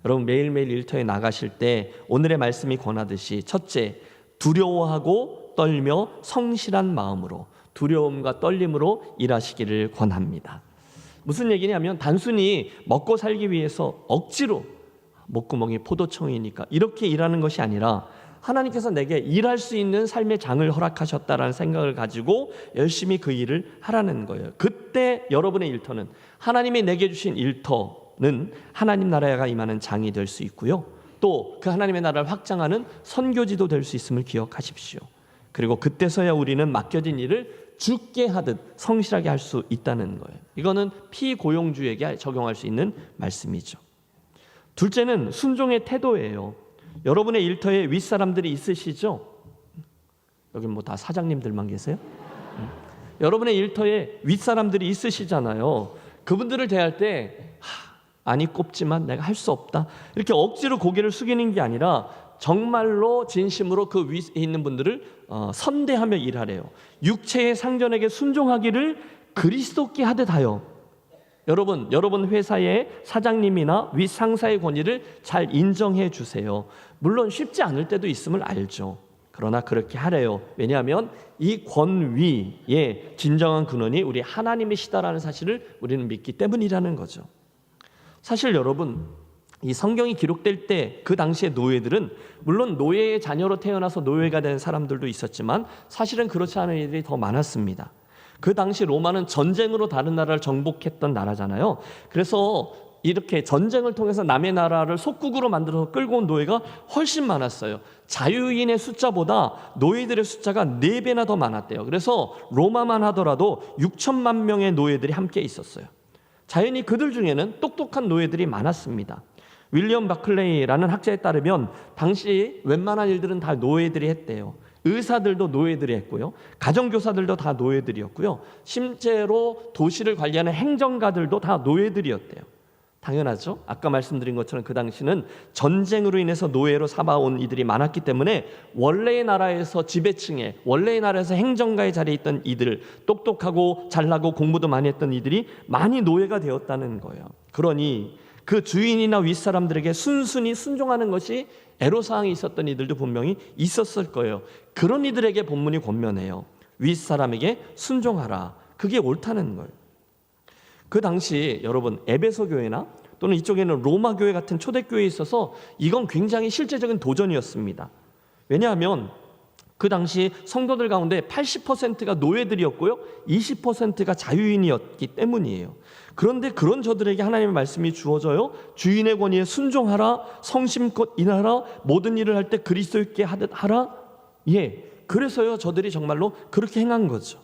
여러분 매일매일 일터에 나가실 때 오늘의 말씀이 권하듯이 첫째, 두려워하고 떨며 성실한 마음으로, 두려움과 떨림으로 일하시기를 권합니다. 무슨 얘기냐면 단순히 먹고 살기 위해서 억지로 목구멍이 포도청이니까 이렇게 일하는 것이 아니라 하나님께서 내게 일할 수 있는 삶의 장을 허락하셨다라는 생각을 가지고 열심히 그 일을 하라는 거예요. 그때 여러분의 일터는 하나님이 내게 주신 일터는 하나님 나라가 임하는 장이 될 수 있고요. 또 그 하나님의 나라를 확장하는 선교지도 될 수 있음을 기억하십시오. 그리고 그때서야 우리는 맡겨진 일을 주께 하듯 성실하게 할 수 있다는 거예요. 이거는 피고용주에게 적용할 수 있는 말씀이죠. 둘째는 순종의 태도예요. 여러분의 일터에 윗사람들이 있으시죠? 여기 뭐 다 사장님들만 계세요? 여러분의 일터에 윗사람들이 있으시잖아요. 그분들을 대할 때 아니 꼽지만 내가 할 수 없다 이렇게 억지로 고개를 숙이는 게 아니라 정말로 진심으로 그 위에 있는 분들을 선대하며 일하래요. 육체의 상전에게 순종하기를 그리스도께 하듯 하여. 여러분 회사의 사장님이나 윗상사의 권위를 잘 인정해 주세요. 물론 쉽지 않을 때도 있음을 알죠. 그러나 그렇게 하래요. 왜냐하면 이 권위의 진정한 근원이 우리 하나님이시다라는 사실을 우리는 믿기 때문이라는 거죠. 사실 여러분 이 성경이 기록될 때 그 당시의 노예들은 물론 노예의 자녀로 태어나서 노예가 된 사람들도 있었지만 사실은 그렇지 않은 일이 더 많았습니다. 그 당시 로마는 전쟁으로 다른 나라를 정복했던 나라잖아요. 그래서 이렇게 전쟁을 통해서 남의 나라를 속국으로 만들어서 끌고 온 노예가 훨씬 많았어요. 자유인의 숫자보다 노예들의 숫자가 4배나 더 많았대요. 그래서 로마만 하더라도 6천만 명의 노예들이 함께 있었어요. 자연히 그들 중에는 똑똑한 노예들이 많았습니다. 윌리엄 바클레이라는 학자에 따르면 당시 웬만한 일들은 다 노예들이 했대요. 의사들도 노예들이 했고요. 가정교사들도 다 노예들이었고요. 실제로 도시를 관리하는 행정가들도 다 노예들이었대요. 당연하죠. 아까 말씀드린 것처럼 그 당시는 전쟁으로 인해서 노예로 삼아온 이들이 많았기 때문에 원래의 나라에서 지배층에, 원래의 나라에서 행정가의 자리에 있던 이들, 똑똑하고 잘나고 공부도 많이 했던 이들이 많이 노예가 되었다는 거예요. 그러니 그 주인이나 윗사람들에게 순순히 순종하는 것이 애로사항이 있었던 이들도 분명히 있었을 거예요. 그런 이들에게 본문이 권면해요. 윗사람에게 순종하라. 그게 옳다는 걸. 그 당시 여러분 에베소 교회나 또는 이쪽에는 로마 교회 같은 초대교회에 있어서 이건 굉장히 실제적인 도전이었습니다. 왜냐하면 그 당시 성도들 가운데 80%가 노예들이었고요. 20%가 자유인이었기 때문이에요. 그런데 그런 저들에게 하나님의 말씀이 주어져요. 주인의 권위에 순종하라, 성심껏 인하라, 모든 일을 할 때 그리스도께 하듯 하라. 예, 그래서요 저들이 정말로 그렇게 행한 거죠.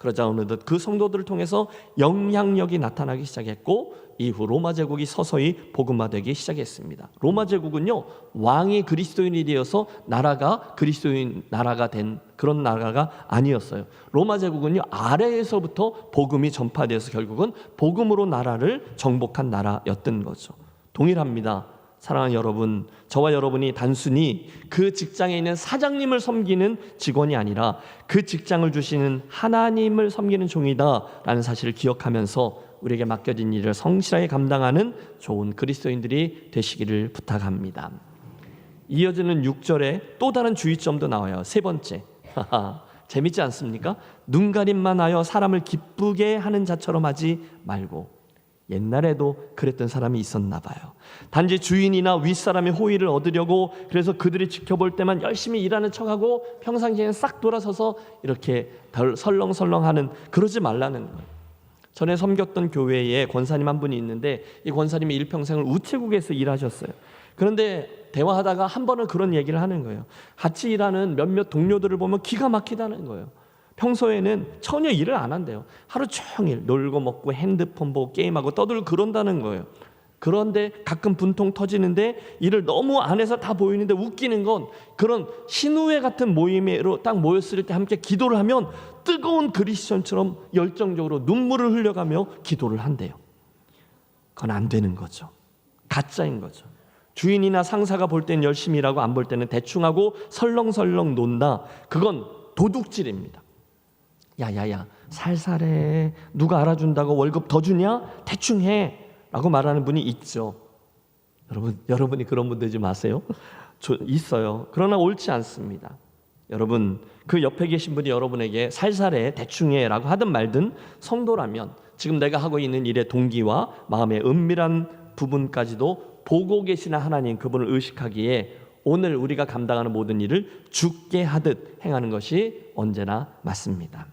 그러자 어느덧 그 성도들을 통해서 영향력이 나타나기 시작했고 이후 로마 제국이 서서히 복음화되기 시작했습니다. 로마 제국은요, 왕이 그리스도인이 되어서 나라가 그리스도인 나라가 된 그런 나라가 아니었어요. 로마 제국은요, 아래에서부터 복음이 전파되어서 결국은 복음으로 나라를 정복한 나라였던 거죠. 동일합니다. 사랑하는 여러분, 저와 여러분이 단순히 그 직장에 있는 사장님을 섬기는 직원이 아니라 그 직장을 주시는 하나님을 섬기는 종이다라는 사실을 기억하면서 우리에게 맡겨진 일을 성실하게 감당하는 좋은 그리스도인들이 되시기를 부탁합니다. 이어지는 6절에 또 다른 주의점도 나와요. 세 번째, 재밌지 않습니까? 눈가림만 하여 사람을 기쁘게 하는 자처럼 하지 말고. 옛날에도 그랬던 사람이 있었나 봐요. 단지 주인이나 윗사람의 호의를 얻으려고 그래서 그들이 지켜볼 때만 열심히 일하는 척하고 평상시에는 싹 돌아서서 이렇게 설렁설렁하는, 그러지 말라는 거예요. 전에 섬겼던 교회에 권사님 한 분이 있는데 이 권사님이 일평생을 우체국에서 일하셨어요. 그런데 대화하다가 한 번은 그런 얘기를 하는 거예요. 같이 일하는 몇몇 동료들을 보면 기가 막히다는 거예요. 평소에는 전혀 일을 안 한대요. 하루 종일 놀고 먹고 핸드폰 보고 게임하고 떠들고 그런다는 거예요. 그런데 가끔 분통 터지는데 일을 너무 안 해서 다 보이는데 웃기는 건 그런 신우회 같은 모임으로 딱 모였을 때 함께 기도를 하면 뜨거운 그리스도인처럼 열정적으로 눈물을 흘려가며 기도를 한대요. 그건 안 되는 거죠. 가짜인 거죠. 주인이나 상사가 볼 때는 열심히 일하고 안 볼 때는 대충 하고 설렁설렁 논다. 그건 도둑질입니다. 야야야, 살살해. 누가 알아준다고 월급 더 주냐? 대충 해 라고 말하는 분이 있죠. 여러분이 그런 분 되지 마세요. 있어요. 그러나 옳지 않습니다. 여러분, 그 옆에 계신 분이 여러분에게 살살해, 대충 해 라고 하든 말든 성도라면 지금 내가 하고 있는 일의 동기와 마음의 은밀한 부분까지도 보고 계시는 하나님, 그분을 의식하기에 오늘 우리가 감당하는 모든 일을 죽게 하듯 행하는 것이 언제나 맞습니다.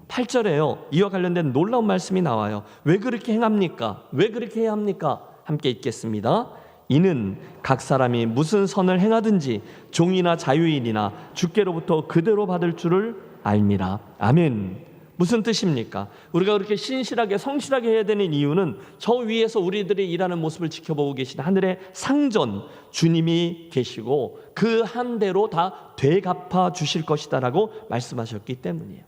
8절에요. 이와 관련된 놀라운 말씀이 나와요. 왜 그렇게 행합니까? 왜 그렇게 해야 합니까? 함께 읽겠습니다. 이는 각 사람이 무슨 선을 행하든지 종이나 자유인이나 주께로부터 그대로 받을 줄을 알미라. 아멘. 무슨 뜻입니까? 우리가 그렇게 신실하게 성실하게 해야 되는 이유는 저 위에서 우리들이 일하는 모습을 지켜보고 계신 하늘의 상전 주님이 계시고 그 한 대로 다 되갚아 주실 것이다라고 말씀하셨기 때문이에요.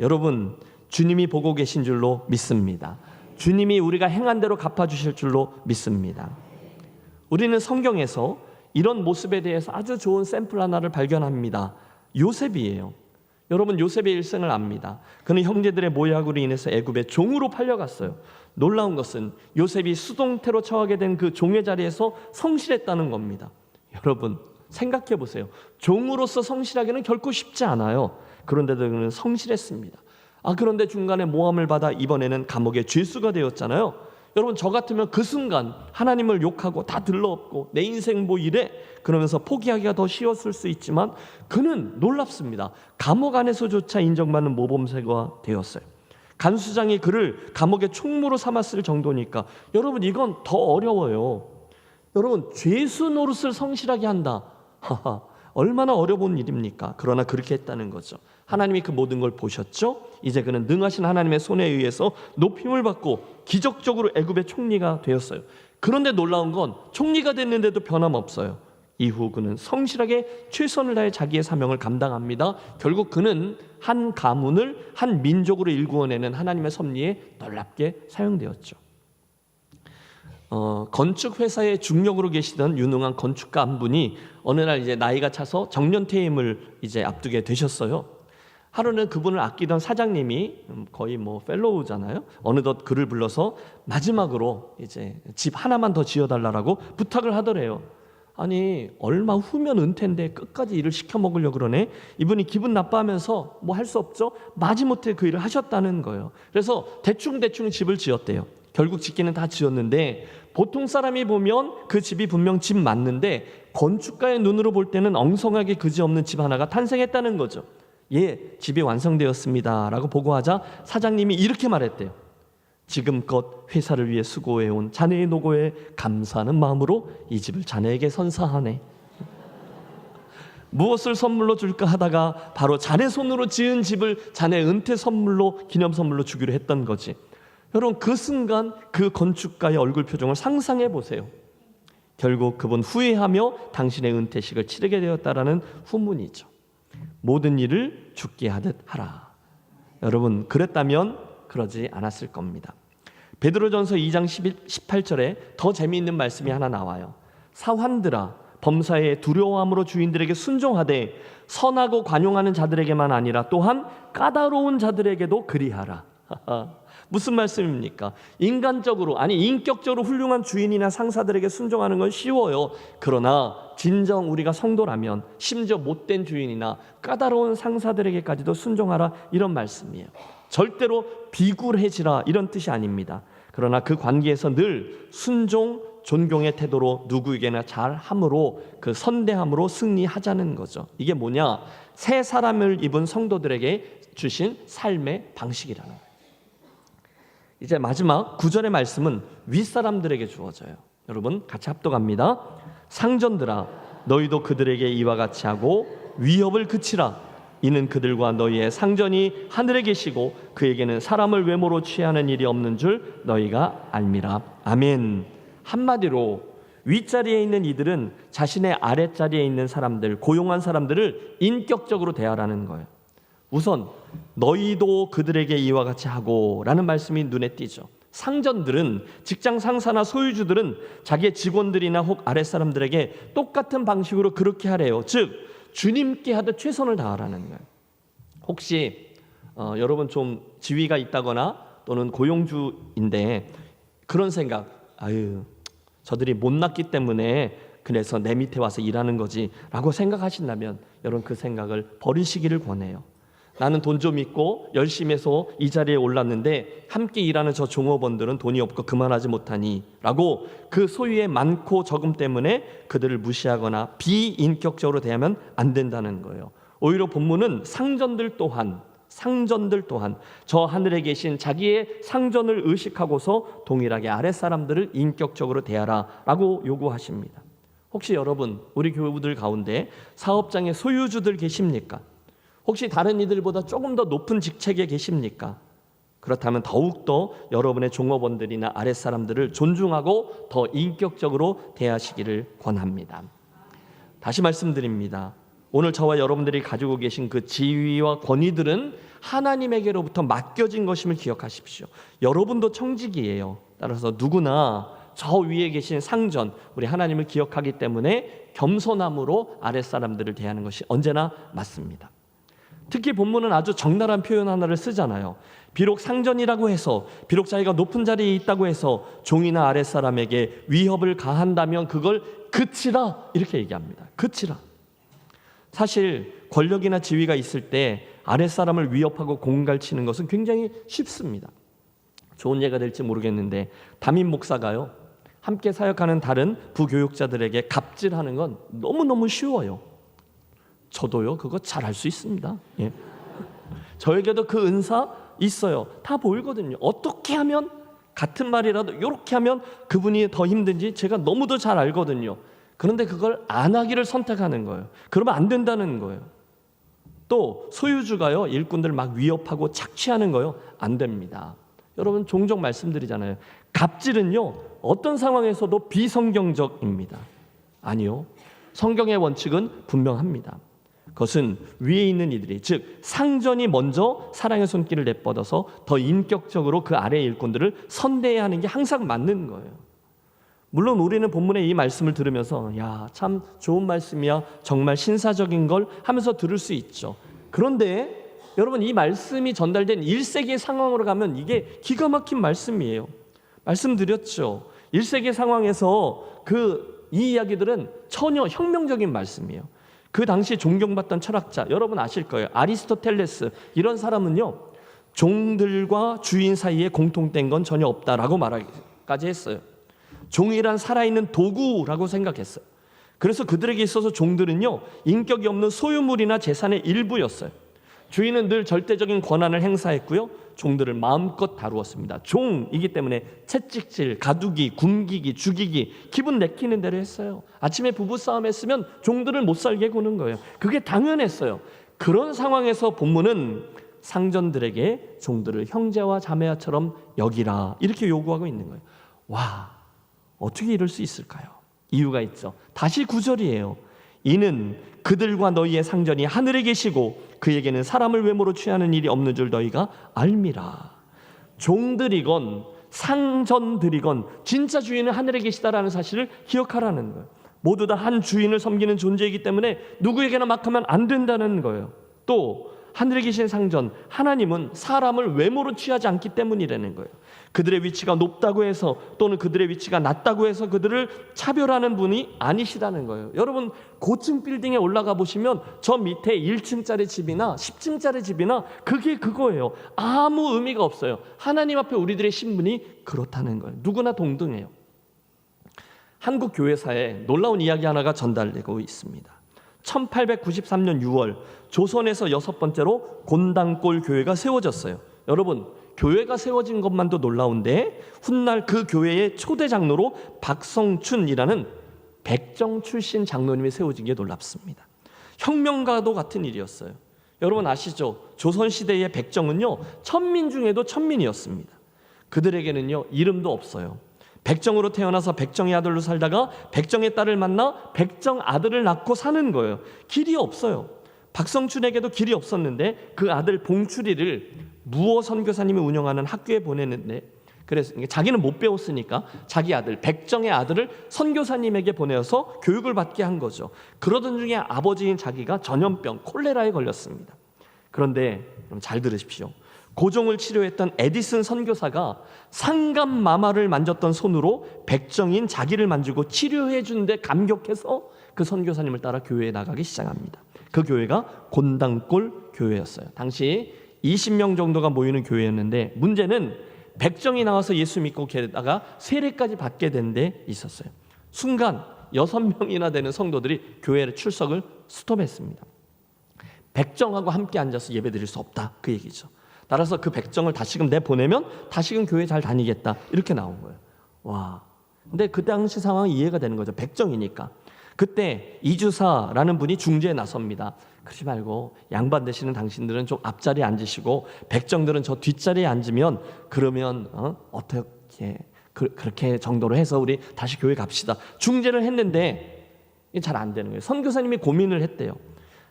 여러분, 주님이 보고 계신 줄로 믿습니다. 주님이 우리가 행한 대로 갚아주실 줄로 믿습니다. 우리는 성경에서 이런 모습에 대해서 아주 좋은 샘플 하나를 발견합니다. 요셉이에요. 여러분, 요셉의 일생을 압니다. 그는 형제들의 모략으로 인해서 애굽의 종으로 팔려갔어요. 놀라운 것은 요셉이 수동태로 처하게 된 그 종의 자리에서 성실했다는 겁니다. 여러분, 생각해 보세요. 종으로서 성실하기는 결코 쉽지 않아요. 그런데도 그는 성실했습니다. 그런데 중간에 모함을 받아 이번에는 감옥의 죄수가 되었잖아요. 여러분, 저 같으면 그 순간 하나님을 욕하고 다 들러엎고 내 인생 뭐 이래? 그러면서 포기하기가 더 쉬웠을 수 있지만 그는 놀랍습니다. 감옥 안에서조차 인정받는 모범생가 되었어요. 간수장이 그를 감옥의 총무로 삼았을 정도니까 여러분, 이건 더 어려워요. 여러분, 죄수 노릇을 성실하게 한다. 얼마나 어려운 일입니까? 그러나 그렇게 했다는 거죠. 하나님이 그 모든 걸 보셨죠? 이제 그는 능하신 하나님의 손에 의해서 높임을 받고 기적적으로 애굽의 총리가 되었어요. 그런데 놀라운 건 총리가 됐는데도 변함없어요. 이후 그는 성실하게 최선을 다해 자기의 사명을 감당합니다. 결국 그는 한 가문을 한 민족으로 일구어내는 하나님의 섭리에 놀랍게 사용되었죠. 건축 회사의 중력으로 계시던 유능한 건축가 한 분이 어느 날 이제 나이가 차서 정년 퇴임을 이제 앞두게 되셨어요. 하루는 그분을 아끼던 사장님이 거의 뭐 펠로우잖아요. 어느덧 그를 불러서 마지막으로 이제 집 하나만 더 지어달라고 부탁을 하더래요. 아니, 얼마 후면 은퇴인데 끝까지 일을 시켜 먹으려고 그러네. 이분이 기분 나빠하면서 뭐 할 수 없죠. 마지못해 그 일을 하셨다는 거예요. 그래서 대충 집을 지었대요. 결국 짓기는 다 지었는데 보통 사람이 보면 그 집이 분명 집 맞는데 건축가의 눈으로 볼 때는 엉성하게 그지없는 집 하나가 탄생했다는 거죠. 예, 집이 완성되었습니다 라고 보고하자 사장님이 이렇게 말했대요. 지금껏 회사를 위해 수고해온 자네의 노고에 감사하는 마음으로 이 집을 자네에게 선사하네. 무엇을 선물로 줄까 하다가 바로 자네 손으로 지은 집을 자네 은퇴 선물로, 기념 선물로 주기로 했던 거지. 여러분, 그 순간 그 건축가의 얼굴 표정을 상상해 보세요. 결국 그분 후회하며 당신의 은퇴식을 치르게 되었다라는 후문이죠. 모든 일을 죽게 하듯 하라. 여러분, 그랬다면 그러지 않았을 겁니다. 베드로전서 2장 18절에 더 재미있는 말씀이 하나 나와요. 사환들아, 범사에 두려워함으로 주인들에게 순종하되 선하고 관용하는 자들에게만 아니라 또한 까다로운 자들에게도 그리하라. 무슨 말씀입니까? 인간적으로, 아니 인격적으로 훌륭한 주인이나 상사들에게 순종하는 건 쉬워요. 그러나 진정 우리가 성도라면 심지어 못된 주인이나 까다로운 상사들에게까지도 순종하라, 이런 말씀이에요. 절대로 비굴해지라, 이런 뜻이 아닙니다. 그러나 그 관계에서 늘 순종, 존경의 태도로 누구에게나 잘함으로, 그 선대함으로 승리하자는 거죠. 이게 뭐냐? 새 사람을 입은 성도들에게 주신 삶의 방식이라는 거예요. 이제 마지막 9절의 말씀은 윗사람들에게 주어져요. 여러분 같이 합독합니다. 상전들아, 너희도 그들에게 이와 같이 하고 위협을 그치라. 이는 그들과 너희의 상전이 하늘에 계시고 그에게는 사람을 외모로 취하는 일이 없는 줄 너희가 알미라. 아멘. 한마디로 윗자리에 있는 이들은 자신의 아랫자리에 있는 사람들, 고용한 사람들을 인격적으로 대하라는 거예요. 우선 너희도 그들에게 이와 같이 하고 라는 말씀이 눈에 띄죠. 상전들은, 직장 상사나 소유주들은 자기의 직원들이나 혹 아랫사람들에게 똑같은 방식으로 그렇게 하래요. 즉 주님께 하듯 최선을 다하라는 거예요. 혹시 여러분 좀 지위가 있다거나 또는 고용주인데 그런 생각, 아유 저들이 못났기 때문에 그래서 내 밑에 와서 일하는 거지 라고 생각하신다면 여러분 그 생각을 버리시기를 권해요. 나는 돈 좀 있고 열심히 해서 이 자리에 올랐는데 함께 일하는 저 종업원들은 돈이 없고 그만하지 못하니 라고 그 소유의 많고 적음 때문에 그들을 무시하거나 비인격적으로 대하면 안 된다는 거예요. 오히려 본문은 상전들 또한 저 하늘에 계신 자기의 상전을 의식하고서 동일하게 아랫사람들을 인격적으로 대하라 라고 요구하십니다. 혹시 여러분 우리 교우들 가운데 사업장의 소유주들 계십니까? 혹시 다른 이들보다 조금 더 높은 직책에 계십니까? 그렇다면 더욱더 여러분의 종업원들이나 아랫사람들을 존중하고 더 인격적으로 대하시기를 권합니다. 다시 말씀드립니다. 오늘 저와 여러분들이 가지고 계신 그 지위와 권위들은 하나님에게로부터 맡겨진 것임을 기억하십시오. 여러분도 청직이에요. 따라서 누구나 저 위에 계신 상전, 우리 하나님을 기억하기 때문에 겸손함으로 아랫사람들을 대하는 것이 언제나 맞습니다. 특히 본문은 아주 적나라한 표현 하나를 쓰잖아요. 비록 상전이라고 해서, 비록 자기가 높은 자리에 있다고 해서 종이나 아랫사람에게 위협을 가한다면 그걸 그치라, 이렇게 얘기합니다. 그치라. 사실 권력이나 지위가 있을 때 아랫사람을 위협하고 공갈치는 것은 굉장히 쉽습니다. 좋은 예가 될지 모르겠는데 담임 목사가요, 함께 사역하는 다른 부교육자들에게 갑질하는 건 너무너무 쉬워요. 저도요 그거 잘 할 수 있습니다. 예. 저에게도 그 은사 있어요. 다 보이거든요. 어떻게 하면, 같은 말이라도 이렇게 하면 그분이 더 힘든지 제가 너무도 잘 알거든요. 그런데 그걸 안 하기를 선택하는 거예요. 그러면 안 된다는 거예요. 또 소유주가요 일꾼들 막 위협하고 착취하는 거요, 안 됩니다. 여러분 종종 말씀드리잖아요. 갑질은요 어떤 상황에서도 비성경적입니다. 아니요, 성경의 원칙은 분명합니다. 그것은 위에 있는 이들이, 즉 상전이 먼저 사랑의 손길을 내뻗어서 더 인격적으로 그 아래 일꾼들을 선대해야 하는 게 항상 맞는 거예요. 물론 우리는 본문의 이 말씀을 들으면서 야, 참 좋은 말씀이야, 정말 신사적인 걸 하면서 들을 수 있죠. 그런데 여러분 이 말씀이 전달된 1세기의 상황으로 가면 이게 기가 막힌 말씀이에요. 말씀드렸죠. 1세기 상황에서 이 이야기들은 전혀 혁명적인 말씀이에요. 그 당시 존경받던 철학자 여러분 아실 거예요. 아리스토텔레스, 이런 사람은요 종들과 주인 사이에 공통된 건 전혀 없다라고 말하기까지 했어요. 종이란 살아있는 도구라고 생각했어요. 그래서 그들에게 있어서 종들은요 인격이 없는 소유물이나 재산의 일부였어요. 주인은 늘 절대적인 권한을 행사했고요. 종들을 마음껏 다루었습니다. 종이기 때문에 채찍질, 가두기, 굶기기, 죽이기, 기분 내키는 대로 했어요. 아침에 부부싸움 했으면 종들을 못 살게 구는 거예요. 그게 당연했어요. 그런 상황에서 본문은 상전들에게 종들을 형제와 자매처럼 여기라 이렇게 요구하고 있는 거예요. 와, 어떻게 이럴 수 있을까요? 이유가 있죠. 다시 9절이에요. 이는 그들과 너희의 상전이 하늘에 계시고 그에게는 사람을 외모로 취하는 일이 없는 줄 너희가 알미라. 종들이건 상전들이건 진짜 주인은 하늘에 계시다라는 사실을 기억하라는 거예요. 모두 다 한 주인을 섬기는 존재이기 때문에 누구에게나 막 하면 안 된다는 거예요. 또 하늘에 계신 상전 하나님은 사람을 외모로 취하지 않기 때문이라는 거예요. 그들의 위치가 높다고 해서 또는 그들의 위치가 낮다고 해서 그들을 차별하는 분이 아니시다는 거예요. 여러분 고층 빌딩에 올라가 보시면 저 밑에 1층짜리 집이나 10층짜리 집이나 그게 그거예요. 아무 의미가 없어요. 하나님 앞에 우리들의 신분이 그렇다는 거예요. 누구나 동등해요. 한국 교회사에 놀라운 이야기 하나가 전달되고 있습니다. 1893년 6월 조선에서 6번째로 곤당골 교회가 세워졌어요. 여러분 교회가 세워진 것만도 놀라운데 훗날 그 교회의 초대 장로로 박성춘이라는 백정 출신 장로님이 세워진 게 놀랍습니다. 혁명가도 같은 일이었어요. 여러분 아시죠? 조선시대의 백정은요 천민 중에도 천민이었습니다. 그들에게는요 이름도 없어요. 백정으로 태어나서 백정의 아들로 살다가 백정의 딸을 만나 백정 아들을 낳고 사는 거예요. 길이 없어요. 박성춘에게도 길이 없었는데 그 아들 봉출이를 무어 선교사님이 운영하는 학교에 보내는데 그래서 자기는 못 배웠으니까 자기 아들 백정의 아들을 선교사님에게 보내서 교육을 받게 한 거죠. 그러던 중에 아버지인 자기가 전염병 콜레라에 걸렸습니다. 그런데 잘 들으십시오. 고종을 치료했던 에디슨 선교사가 상감마마를 만졌던 손으로 백정인 자기를 만지고 치료해 주는데 감격해서 그 선교사님을 따라 교회에 나가기 시작합니다. 그 교회가 곤당골 교회였어요. 당시 20명 정도가 모이는 교회였는데 문제는 백정이 나와서 예수 믿고 게다가 세례까지 받게 된 데 있었어요. 순간 6명이나 되는 성도들이 교회 출석을 스톱했습니다. 백정하고 함께 앉아서 예배드릴 수 없다 그 얘기죠. 따라서 그 백정을 다시금 내보내면 다시금 교회 잘 다니겠다 이렇게 나온 거예요. 와, 근데 그 당시 상황이 이해가 되는 거죠. 백정이니까. 그때 이주사라는 분이 중재에 나섭니다. 그러지 말고 양반 되시는 당신들은 좀 앞자리에 앉으시고 백정들은 저 뒷자리에 앉으면 그러면 어떻게 그렇게 정도로 해서 우리 다시 교회 갑시다. 중재를 했는데 잘 안 되는 거예요. 선교사님이 고민을 했대요.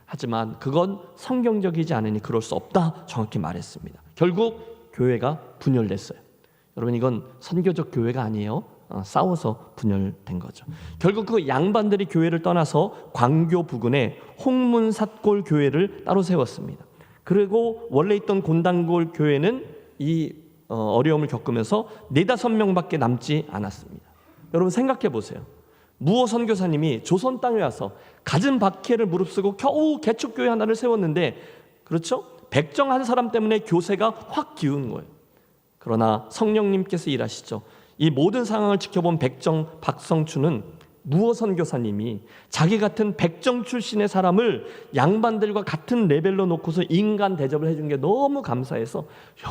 하지만 그건 성경적이지 않으니 그럴 수 없다 정확히 말했습니다. 결국 교회가 분열됐어요. 여러분 이건 선교적 교회가 아니에요. 싸워서 분열된 거죠. 결국 그 양반들이 교회를 떠나서 광교 부근에 홍문삿골 교회를 따로 세웠습니다. 그리고 원래 있던 곤당골 교회는 이 어려움을 겪으면서 4-5명밖에 남지 않았습니다. 여러분 생각해 보세요. 무어 선교사님이 조선 땅에 와서 갖은 박해를 무릅쓰고 겨우 개척교회 하나를 세웠는데 그렇죠? 백정 한 사람 때문에 교세가 확 기운 거예요. 그러나 성령님께서 일하시죠. 이 모든 상황을 지켜본 백정 박성춘은 무어 선교사님이 자기 같은 백정 출신의 사람을 양반들과 같은 레벨로 놓고서 인간 대접을 해준 게 너무 감사해서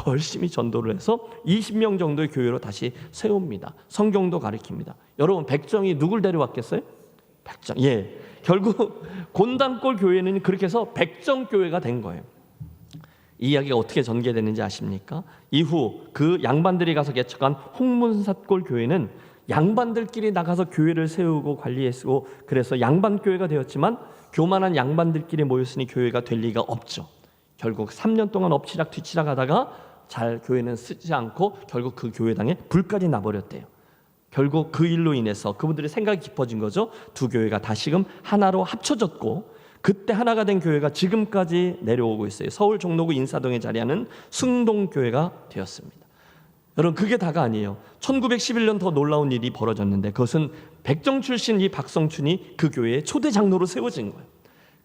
열심히 전도를 해서 20명 정도의 교회로 다시 세웁니다. 성경도 가르칩니다. 여러분 백정이 누굴 데려왔겠어요? 백정. 예. 결국 곤당골 교회는 그렇게 해서 백정 교회가 된 거예요. 이 이야기가 어떻게 전개되는지 아십니까? 이후 그 양반들이 가서 개척한 홍문삿골 교회는 양반들끼리 나가서 교회를 세우고 관리했고 그래서 양반교회가 되었지만 교만한 양반들끼리 모였으니 교회가 될 리가 없죠. 결국 3년 동안 엎치락 뒤치락 하다가 잘 교회는 쓰지 않고 결국 그 교회당에 불까지 나버렸대요. 결국 그 일로 인해서 그분들의 생각이 깊어진 거죠. 두 교회가 다시금 하나로 합쳐졌고 그때 하나가 된 교회가 지금까지 내려오고 있어요. 서울 종로구 인사동에 자리하는 승동교회가 되었습니다. 여러분 그게 다가 아니에요. 1911년 더 놀라운 일이 벌어졌는데 그것은 백정 출신 이 박성춘이 그 교회의 초대 장로로 세워진 거예요.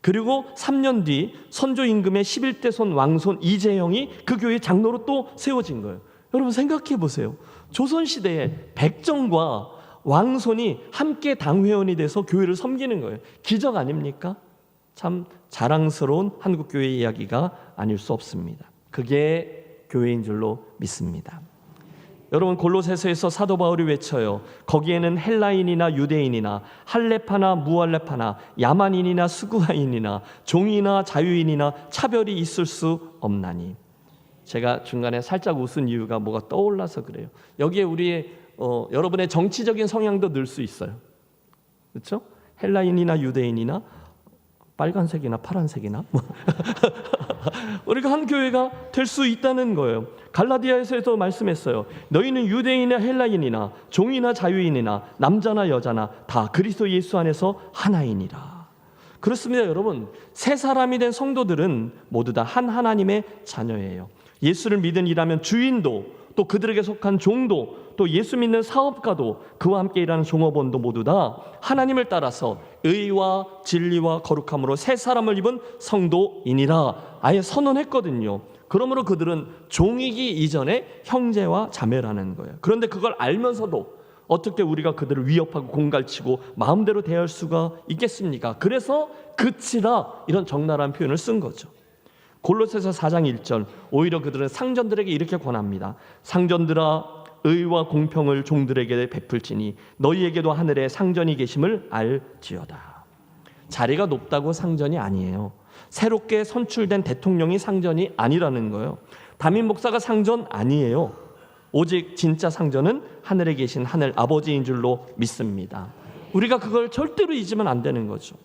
그리고 3년 뒤 선조 임금의 11대 손 왕손 이재영이 그 교회의 장로로 또 세워진 거예요. 여러분 생각해 보세요. 조선시대에 백정과 왕손이 함께 당회원이 돼서 교회를 섬기는 거예요. 기적 아닙니까? 참 자랑스러운 한국교회의 이야기가 아닐 수 없습니다. 그게 교회인 줄로 믿습니다. 여러분, 골로새서에서 사도 바울이 외쳐요. 거기에는 헬라인이나 유대인이나 할레파나 무할레파나 야만인이나 수구하인이나 종이나 자유인이나 차별이 있을 수 없나니. 제가 중간에 살짝 웃은 이유가 뭐가 떠올라서 그래요. 여기에 우리의 여러분의 정치적인 성향도 넣을 수 있어요. 그렇죠? 헬라인이나 유대인이나 빨간색이나 파란색이나 우리가 한 교회가 될 수 있다는 거예요. 갈라디아에서도 말씀했어요. 너희는 유대인이나 헬라인이나 종이나 자유인이나 남자나 여자나 다 그리스도 예수 안에서 하나이니라. 그렇습니다, 여러분. 새 사람이 된 성도들은 모두 다 한 하나님의 자녀예요. 예수를 믿은 이라면 주인도, 또 그들에게 속한 종도, 또 예수 믿는 사업가도, 그와 함께 일하는 종업원도 모두 다 하나님을 따라서 의와 진리와 거룩함으로 새 사람을 입은 성도이니라 아예 선언했거든요. 그러므로 그들은 종이기 이전에 형제와 자매라는 거예요. 그런데 그걸 알면서도 어떻게 우리가 그들을 위협하고 공갈치고 마음대로 대할 수가 있겠습니까? 그래서 그치라, 이런 적나라한 표현을 쓴 거죠. 골로새서 4장 1절, 오히려 그들은 상전들에게 이렇게 권합니다. 상전들아, 의와 공평을 종들에게 베풀지니 너희에게도 하늘에 상전이 계심을 알지어다. 자리가 높다고 상전이 아니에요. 새롭게 선출된 대통령이 상전이 아니라는 거예요. 담임 목사가 상전 아니에요. 오직 진짜 상전은 하늘에 계신 하늘 아버지인 줄로 믿습니다. 우리가 그걸 절대로 잊으면 안 되는 거죠.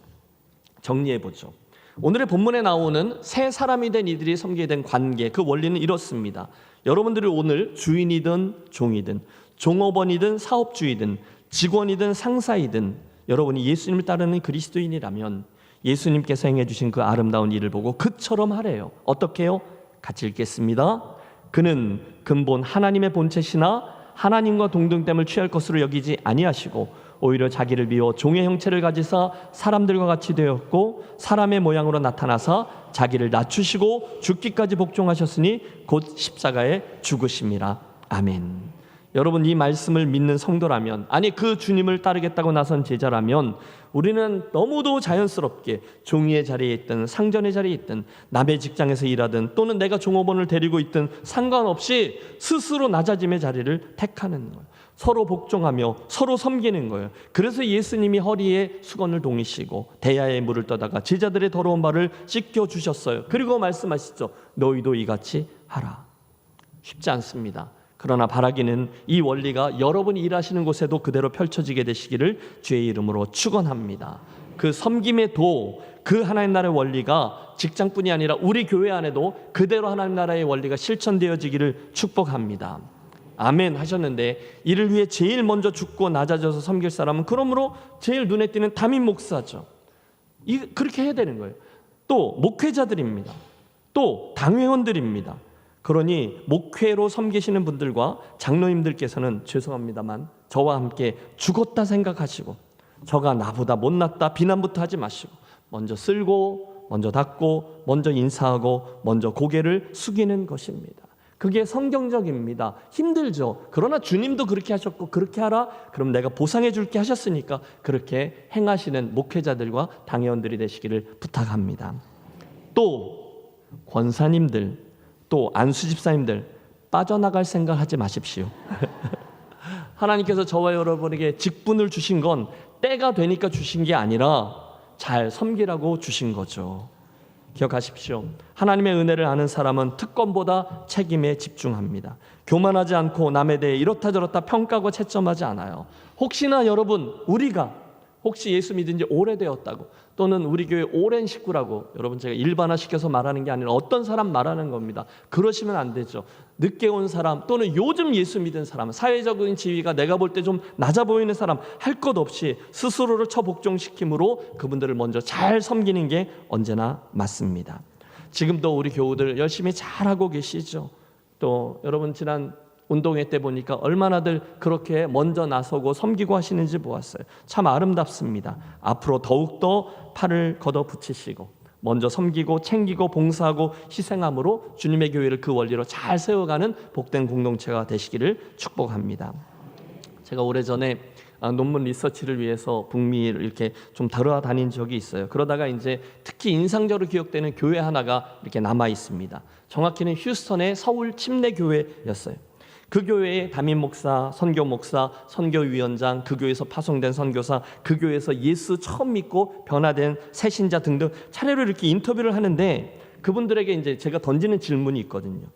정리해보죠. 오늘의 본문에 나오는 새 사람이 된 이들이 섬기게 된 관계, 그 원리는 이렇습니다. 여러분들이 오늘 주인이든 종이든 종업원이든 사업주이든 직원이든 상사이든 여러분이 예수님을 따르는 그리스도인이라면 예수님께서 행해 주신 그 아름다운 일을 보고 그처럼 하래요. 어떻게 해요? 같이 읽겠습니다. 그는 근본 하나님의 본체시나 하나님과 동등됨을 취할 것으로 여기지 아니하시고 오히려 자기를 비워 종의 형체를 가지사 사람들과 같이 되었고 사람의 모양으로 나타나사 자기를 낮추시고 죽기까지 복종하셨으니 곧 십자가에 죽으심이라. 아멘. 여러분, 이 말씀을 믿는 성도라면, 아니 그 주님을 따르겠다고 나선 제자라면 우리는 너무도 자연스럽게 종이의 자리에 있든 상전의 자리에 있든 남의 직장에서 일하든 또는 내가 종업원을 데리고 있든 상관없이 스스로 낮아짐의 자리를 택하는 거예요. 서로 복종하며 서로 섬기는 거예요. 그래서 예수님이 허리에 수건을 동이시고 대야에 물을 떠다가 제자들의 더러운 발을 씻겨주셨어요. 그리고 말씀하시죠. 너희도 이같이 하라. 쉽지 않습니다. 그러나 바라기는 이 원리가 여러분이 일하시는 곳에도 그대로 펼쳐지게 되시기를 주의 이름으로 축원합니다. 그 섬김의 도, 그 하나님 나라의 원리가 직장뿐이 아니라 우리 교회 안에도 그대로 하나님 나라의 원리가 실천되어지기를 축복합니다. 아멘 하셨는데, 이를 위해 제일 먼저 죽고 낮아져서 섬길 사람은 그러므로 제일 눈에 띄는 담임 목사죠. 그렇게 해야 되는 거예요. 또 목회자들입니다. 또 당회원들입니다. 그러니 목회로 섬기시는 분들과 장로님들께서는 죄송합니다만 저와 함께 죽었다 생각하시고 저가 나보다 못났다 비난부터 하지 마시고 먼저 쓸고 먼저 닦고 먼저 인사하고 먼저 고개를 숙이는 것입니다. 그게 성경적입니다. 힘들죠. 그러나 주님도 그렇게 하셨고 그렇게 하라 그럼 내가 보상해 줄게 하셨으니까 그렇게 행하시는 목회자들과 당회원들이 되시기를 부탁합니다. 또 권사님들, 또 안수집사님들 빠져나갈 생각하지 마십시오. 하나님께서 저와 여러분에게 직분을 주신 건 때가 되니까 주신 게 아니라 잘 섬기라고 주신 거죠. 기억하십시오. 하나님의 은혜를 아는 사람은 특권보다 책임에 집중합니다. 교만하지 않고 남에 대해 이렇다 저렇다 평가하고 채점하지 않아요. 혹시나 여러분, 우리가 혹시 예수 믿은 지 오래되었다고 또는 우리 교회 오랜 식구라고, 여러분 제가 일반화시켜서 말하는 게 아니라 어떤 사람 말하는 겁니다. 그러시면 안 되죠. 늦게 온 사람 또는 요즘 예수 믿은 사람, 사회적인 지위가 내가 볼 때 좀 낮아 보이는 사람 할 것 없이 스스로를 처복종시킴으로 그분들을 먼저 잘 섬기는 게 언제나 맞습니다. 지금도 우리 교우들 열심히 잘하고 계시죠. 또 여러분 지난 운동회 때 보니까 얼마나들 그렇게 먼저 나서고 섬기고 하시는지 보았어요. 참 아름답습니다. 앞으로 더욱더 팔을 걷어붙이시고 먼저 섬기고 챙기고 봉사하고 희생함으로 주님의 교회를 그 원리로 잘 세워가는 복된 공동체가 되시기를 축복합니다. 제가 오래전에 논문 리서치를 위해서 북미를 이렇게 좀 돌아다닌 적이 있어요. 그러다가 이제 특히 인상적으로 기억되는 교회 하나가 이렇게 남아 있습니다. 정확히는 휴스턴의 서울 침례교회였어요. 그 교회의 담임 목사, 선교 목사, 선교위원장, 그 교회에서 파송된 선교사, 그 교회에서 예수 처음 믿고 변화된 새신자 등등 차례로 이렇게 인터뷰를 하는데 그분들에게 이제 제가 던지는 질문이 있거든요.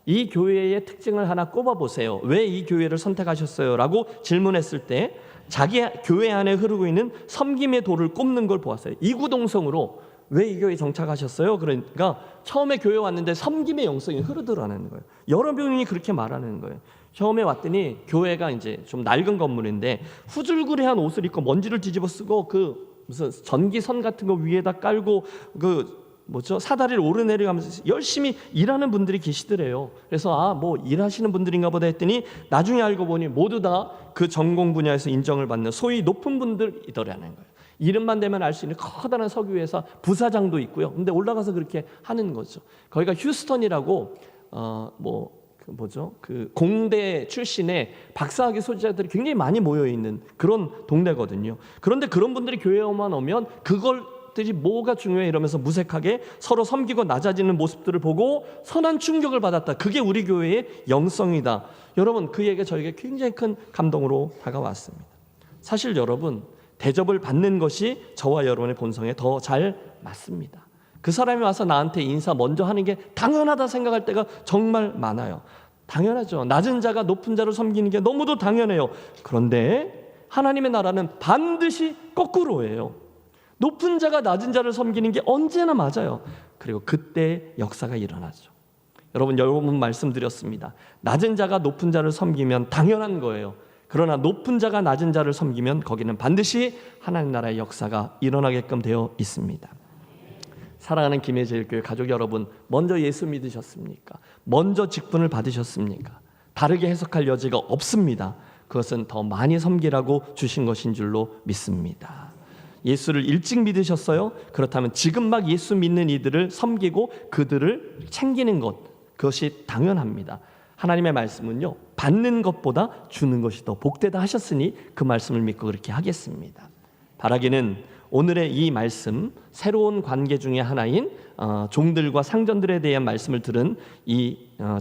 이 교회의 특징을 하나 꼽아보세요. 왜 이 교회를 선택하셨어요? 라고 질문했을 때 자기 교회 안에 흐르고 있는 섬김의 도를 꼽는 걸 보았어요. 이구동성으로 왜 이 교회에 정착하셨어요? 그러니까 처음에 교회 왔는데 섬김의 영성이 흐르더라는 거예요. 여러 명이 그렇게 말하는 거예요. 처음에 왔더니 교회가 이제 좀 낡은 건물인데 후줄그레한 옷을 입고 먼지를 뒤집어 쓰고 그 무슨 전기선 같은 거 위에다 깔고 사다리를 오르내려가면서 열심히 일하는 분들이 계시더래요. 그래서 뭐 일하시는 분들인가 보다 했더니 나중에 알고 보니 모두 다 그 전공 분야에서 인정을 받는 소위 높은 분들이더라는 거예요. 이름만 대면 알 수 있는 커다란 석유회사 부사장도 있고요. 근데 올라가서 그렇게 하는 거죠. 거기가 휴스턴이라고 그 공대 출신의 박사학위 소지자들이 굉장히 많이 모여 있는 그런 동네거든요. 그런데 그런 분들이 교회에만 오면 그것들이 뭐가 중요해 이러면서 무색하게 서로 섬기고 낮아지는 모습들을 보고 선한 충격을 받았다. 그게 우리 교회의 영성이다. 여러분, 그 얘기가 저에게 굉장히 큰 감동으로 다가왔습니다. 사실 여러분, 대접을 받는 것이 저와 여러분의 본성에 더 잘 맞습니다. 그 사람이 와서 나한테 인사 먼저 하는 게 당연하다 생각할 때가 정말 많아요. 당연하죠. 낮은 자가 높은 자를 섬기는 게 너무도 당연해요. 그런데 하나님의 나라는 반드시 거꾸로예요. 높은 자가 낮은 자를 섬기는 게 언제나 맞아요. 그리고 그때 역사가 일어나죠. 여러분, 여러 번 말씀드렸습니다. 낮은 자가 높은 자를 섬기면 당연한 거예요. 그러나 높은 자가 낮은 자를 섬기면 거기는 반드시 하나님 나라의 역사가 일어나게끔 되어 있습니다. 사랑하는 김해제일교회 가족 여러분, 먼저 예수 믿으셨습니까? 먼저 직분을 받으셨습니까? 다르게 해석할 여지가 없습니다. 그것은 더 많이 섬기라고 주신 것인 줄로 믿습니다. 예수를 일찍 믿으셨어요? 그렇다면 지금 막 예수 믿는 이들을 섬기고 그들을 챙기는 것, 그것이 당연합니다. 하나님의 말씀은요, 받는 것보다 주는 것이 더 복되다 하셨으니 그 말씀을 믿고 그렇게 하겠습니다. 바라기는 오늘의 이 말씀, 새로운 관계 중에 하나인 종들과 상전들에 대한 말씀을 들은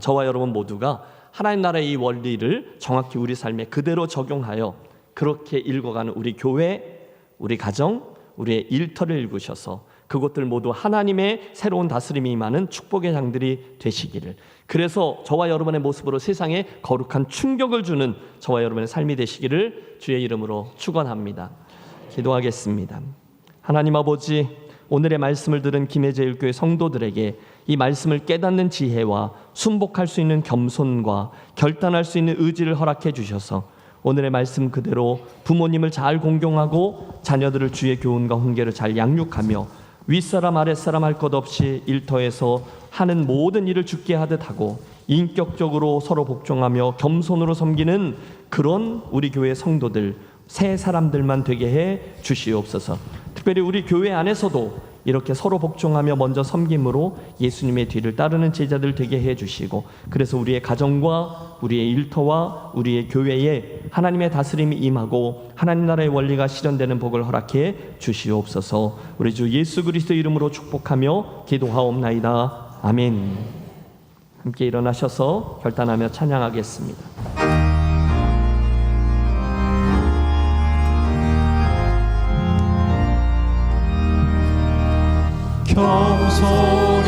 저와 여러분 모두가 하나님 나라의 이 원리를 정확히 우리 삶에 그대로 적용하여 그렇게 읽어가는 우리 교회, 우리 가정, 우리의 일터를 읽으셔서 그것들 모두 하나님의 새로운 다스림이 임하는 축복의 장들이 되시기를, 그래서 저와 여러분의 모습으로 세상에 거룩한 충격을 주는 저와 여러분의 삶이 되시기를 주의 이름으로 축원합니다. 기도하겠습니다. 하나님 아버지, 오늘의 말씀을 들은 김해제일교회 성도들에게 이 말씀을 깨닫는 지혜와 순복할 수 있는 겸손과 결단할 수 있는 의지를 허락해 주셔서 오늘의 말씀 그대로 부모님을 잘 공경하고 자녀들을 주의 교훈과 훈계를 잘 양육하며 윗사람 아랫사람 할 것 없이 일터에서 하는 모든 일을 주께 하듯 하고 인격적으로 서로 복종하며 겸손으로 섬기는 그런 우리 교회 성도들, 새 사람들만 되게 해 주시옵소서. 특별히 우리 교회 안에서도 이렇게 서로 복종하며 먼저 섬김으로 예수님의 뒤를 따르는 제자들 되게 해 주시고, 그래서 우리의 가정과 우리의 일터와 우리의 교회에 하나님의 다스림이 임하고 하나님 나라의 원리가 실현되는 복을 허락해 주시옵소서. 우리 주 예수 그리스도 이름으로 축복하며 기도하옵나이다. 아멘. 함께 일어나셔서 결단하며 찬양하겠습니다. 겸손히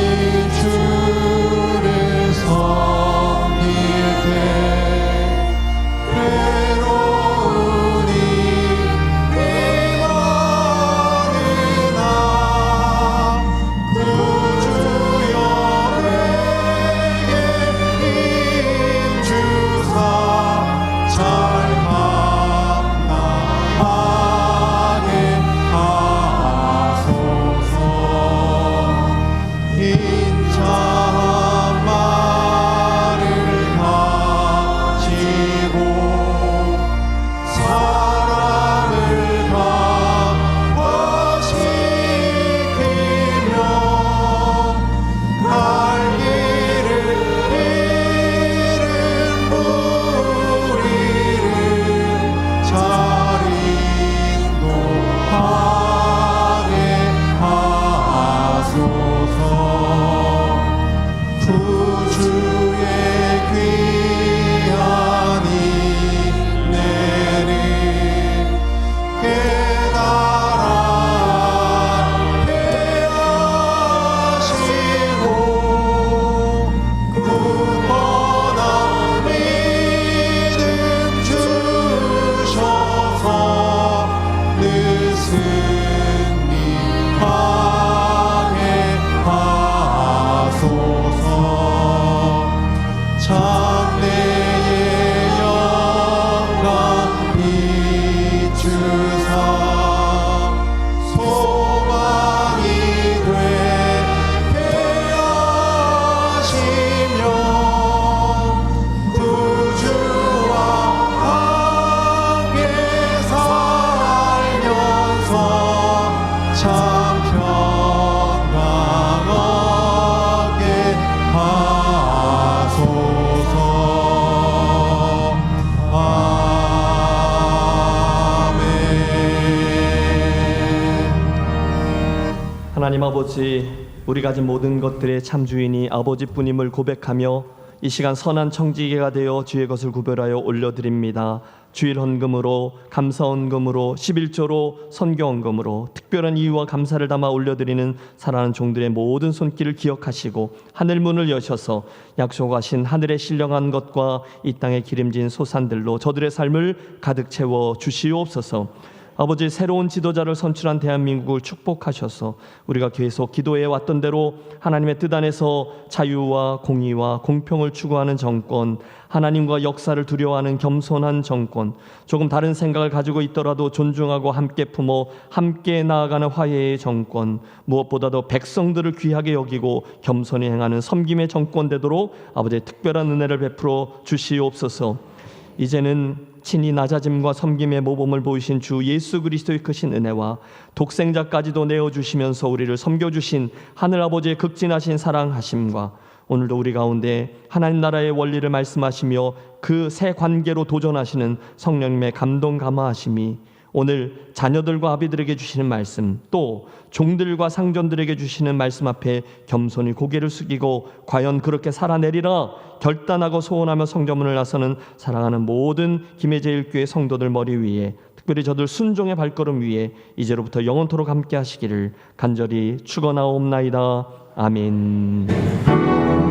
주를 섬길 때 괴로우니 위로하는 구주여 내게 힘주사 잘 감당하게 하소서. 아버지, 우리 가진 모든 것들의 참 주인이 아버지뿐임을 고백하며 이 시간 선한 청지기가 되어 주의 것을 구별하여 올려드립니다. 주일 헌금으로, 감사 헌금으로, 11조로, 선교 헌금으로 특별한 이유와 감사를 담아 올려드리는 사랑하는 종들의 모든 손길을 기억하시고 하늘 문을 여셔서 약속하신 하늘에 신령한 것과 이 땅에 기름진 소산들로 저들의 삶을 가득 채워 주시옵소서. 아버지, 새로운 지도자를 선출한 대한민국을 축복하셔서 우리가 계속 기도해 왔던 대로 하나님의 뜻 안에서 자유와 공의와 공평을 추구하는 정권, 하나님과 역사를 두려워하는 겸손한 정권, 조금 다른 생각을 가지고 있더라도 존중하고 함께 품어 함께 나아가는 화해의 정권, 무엇보다도 백성들을 귀하게 여기고 겸손히 행하는 섬김의 정권 되도록 아버지의 특별한 은혜를 베풀어 주시옵소서. 이제는 친히 낮아짐과 섬김의 모범을 보이신 주 예수 그리스도의 크신 은혜와 독생자까지도 내어주시면서 우리를 섬겨주신 하늘아버지의 극진하신 사랑하심과 오늘도 우리 가운데 하나님 나라의 원리를 말씀하시며 그 새 관계로 도전하시는 성령님의 감동 감화하심이 오늘 자녀들과 아비들에게 주시는 말씀, 또 종들과 상전들에게 주시는 말씀 앞에 겸손히 고개를 숙이고 과연 그렇게 살아내리라 결단하고 소원하며 성전문을 나서는 사랑하는 모든 김해제일교회 성도들 머리 위에, 특별히 저들 순종의 발걸음 위에 이제로부터 영원토록 함께 하시기를 간절히 축원하옵나이다. 아멘.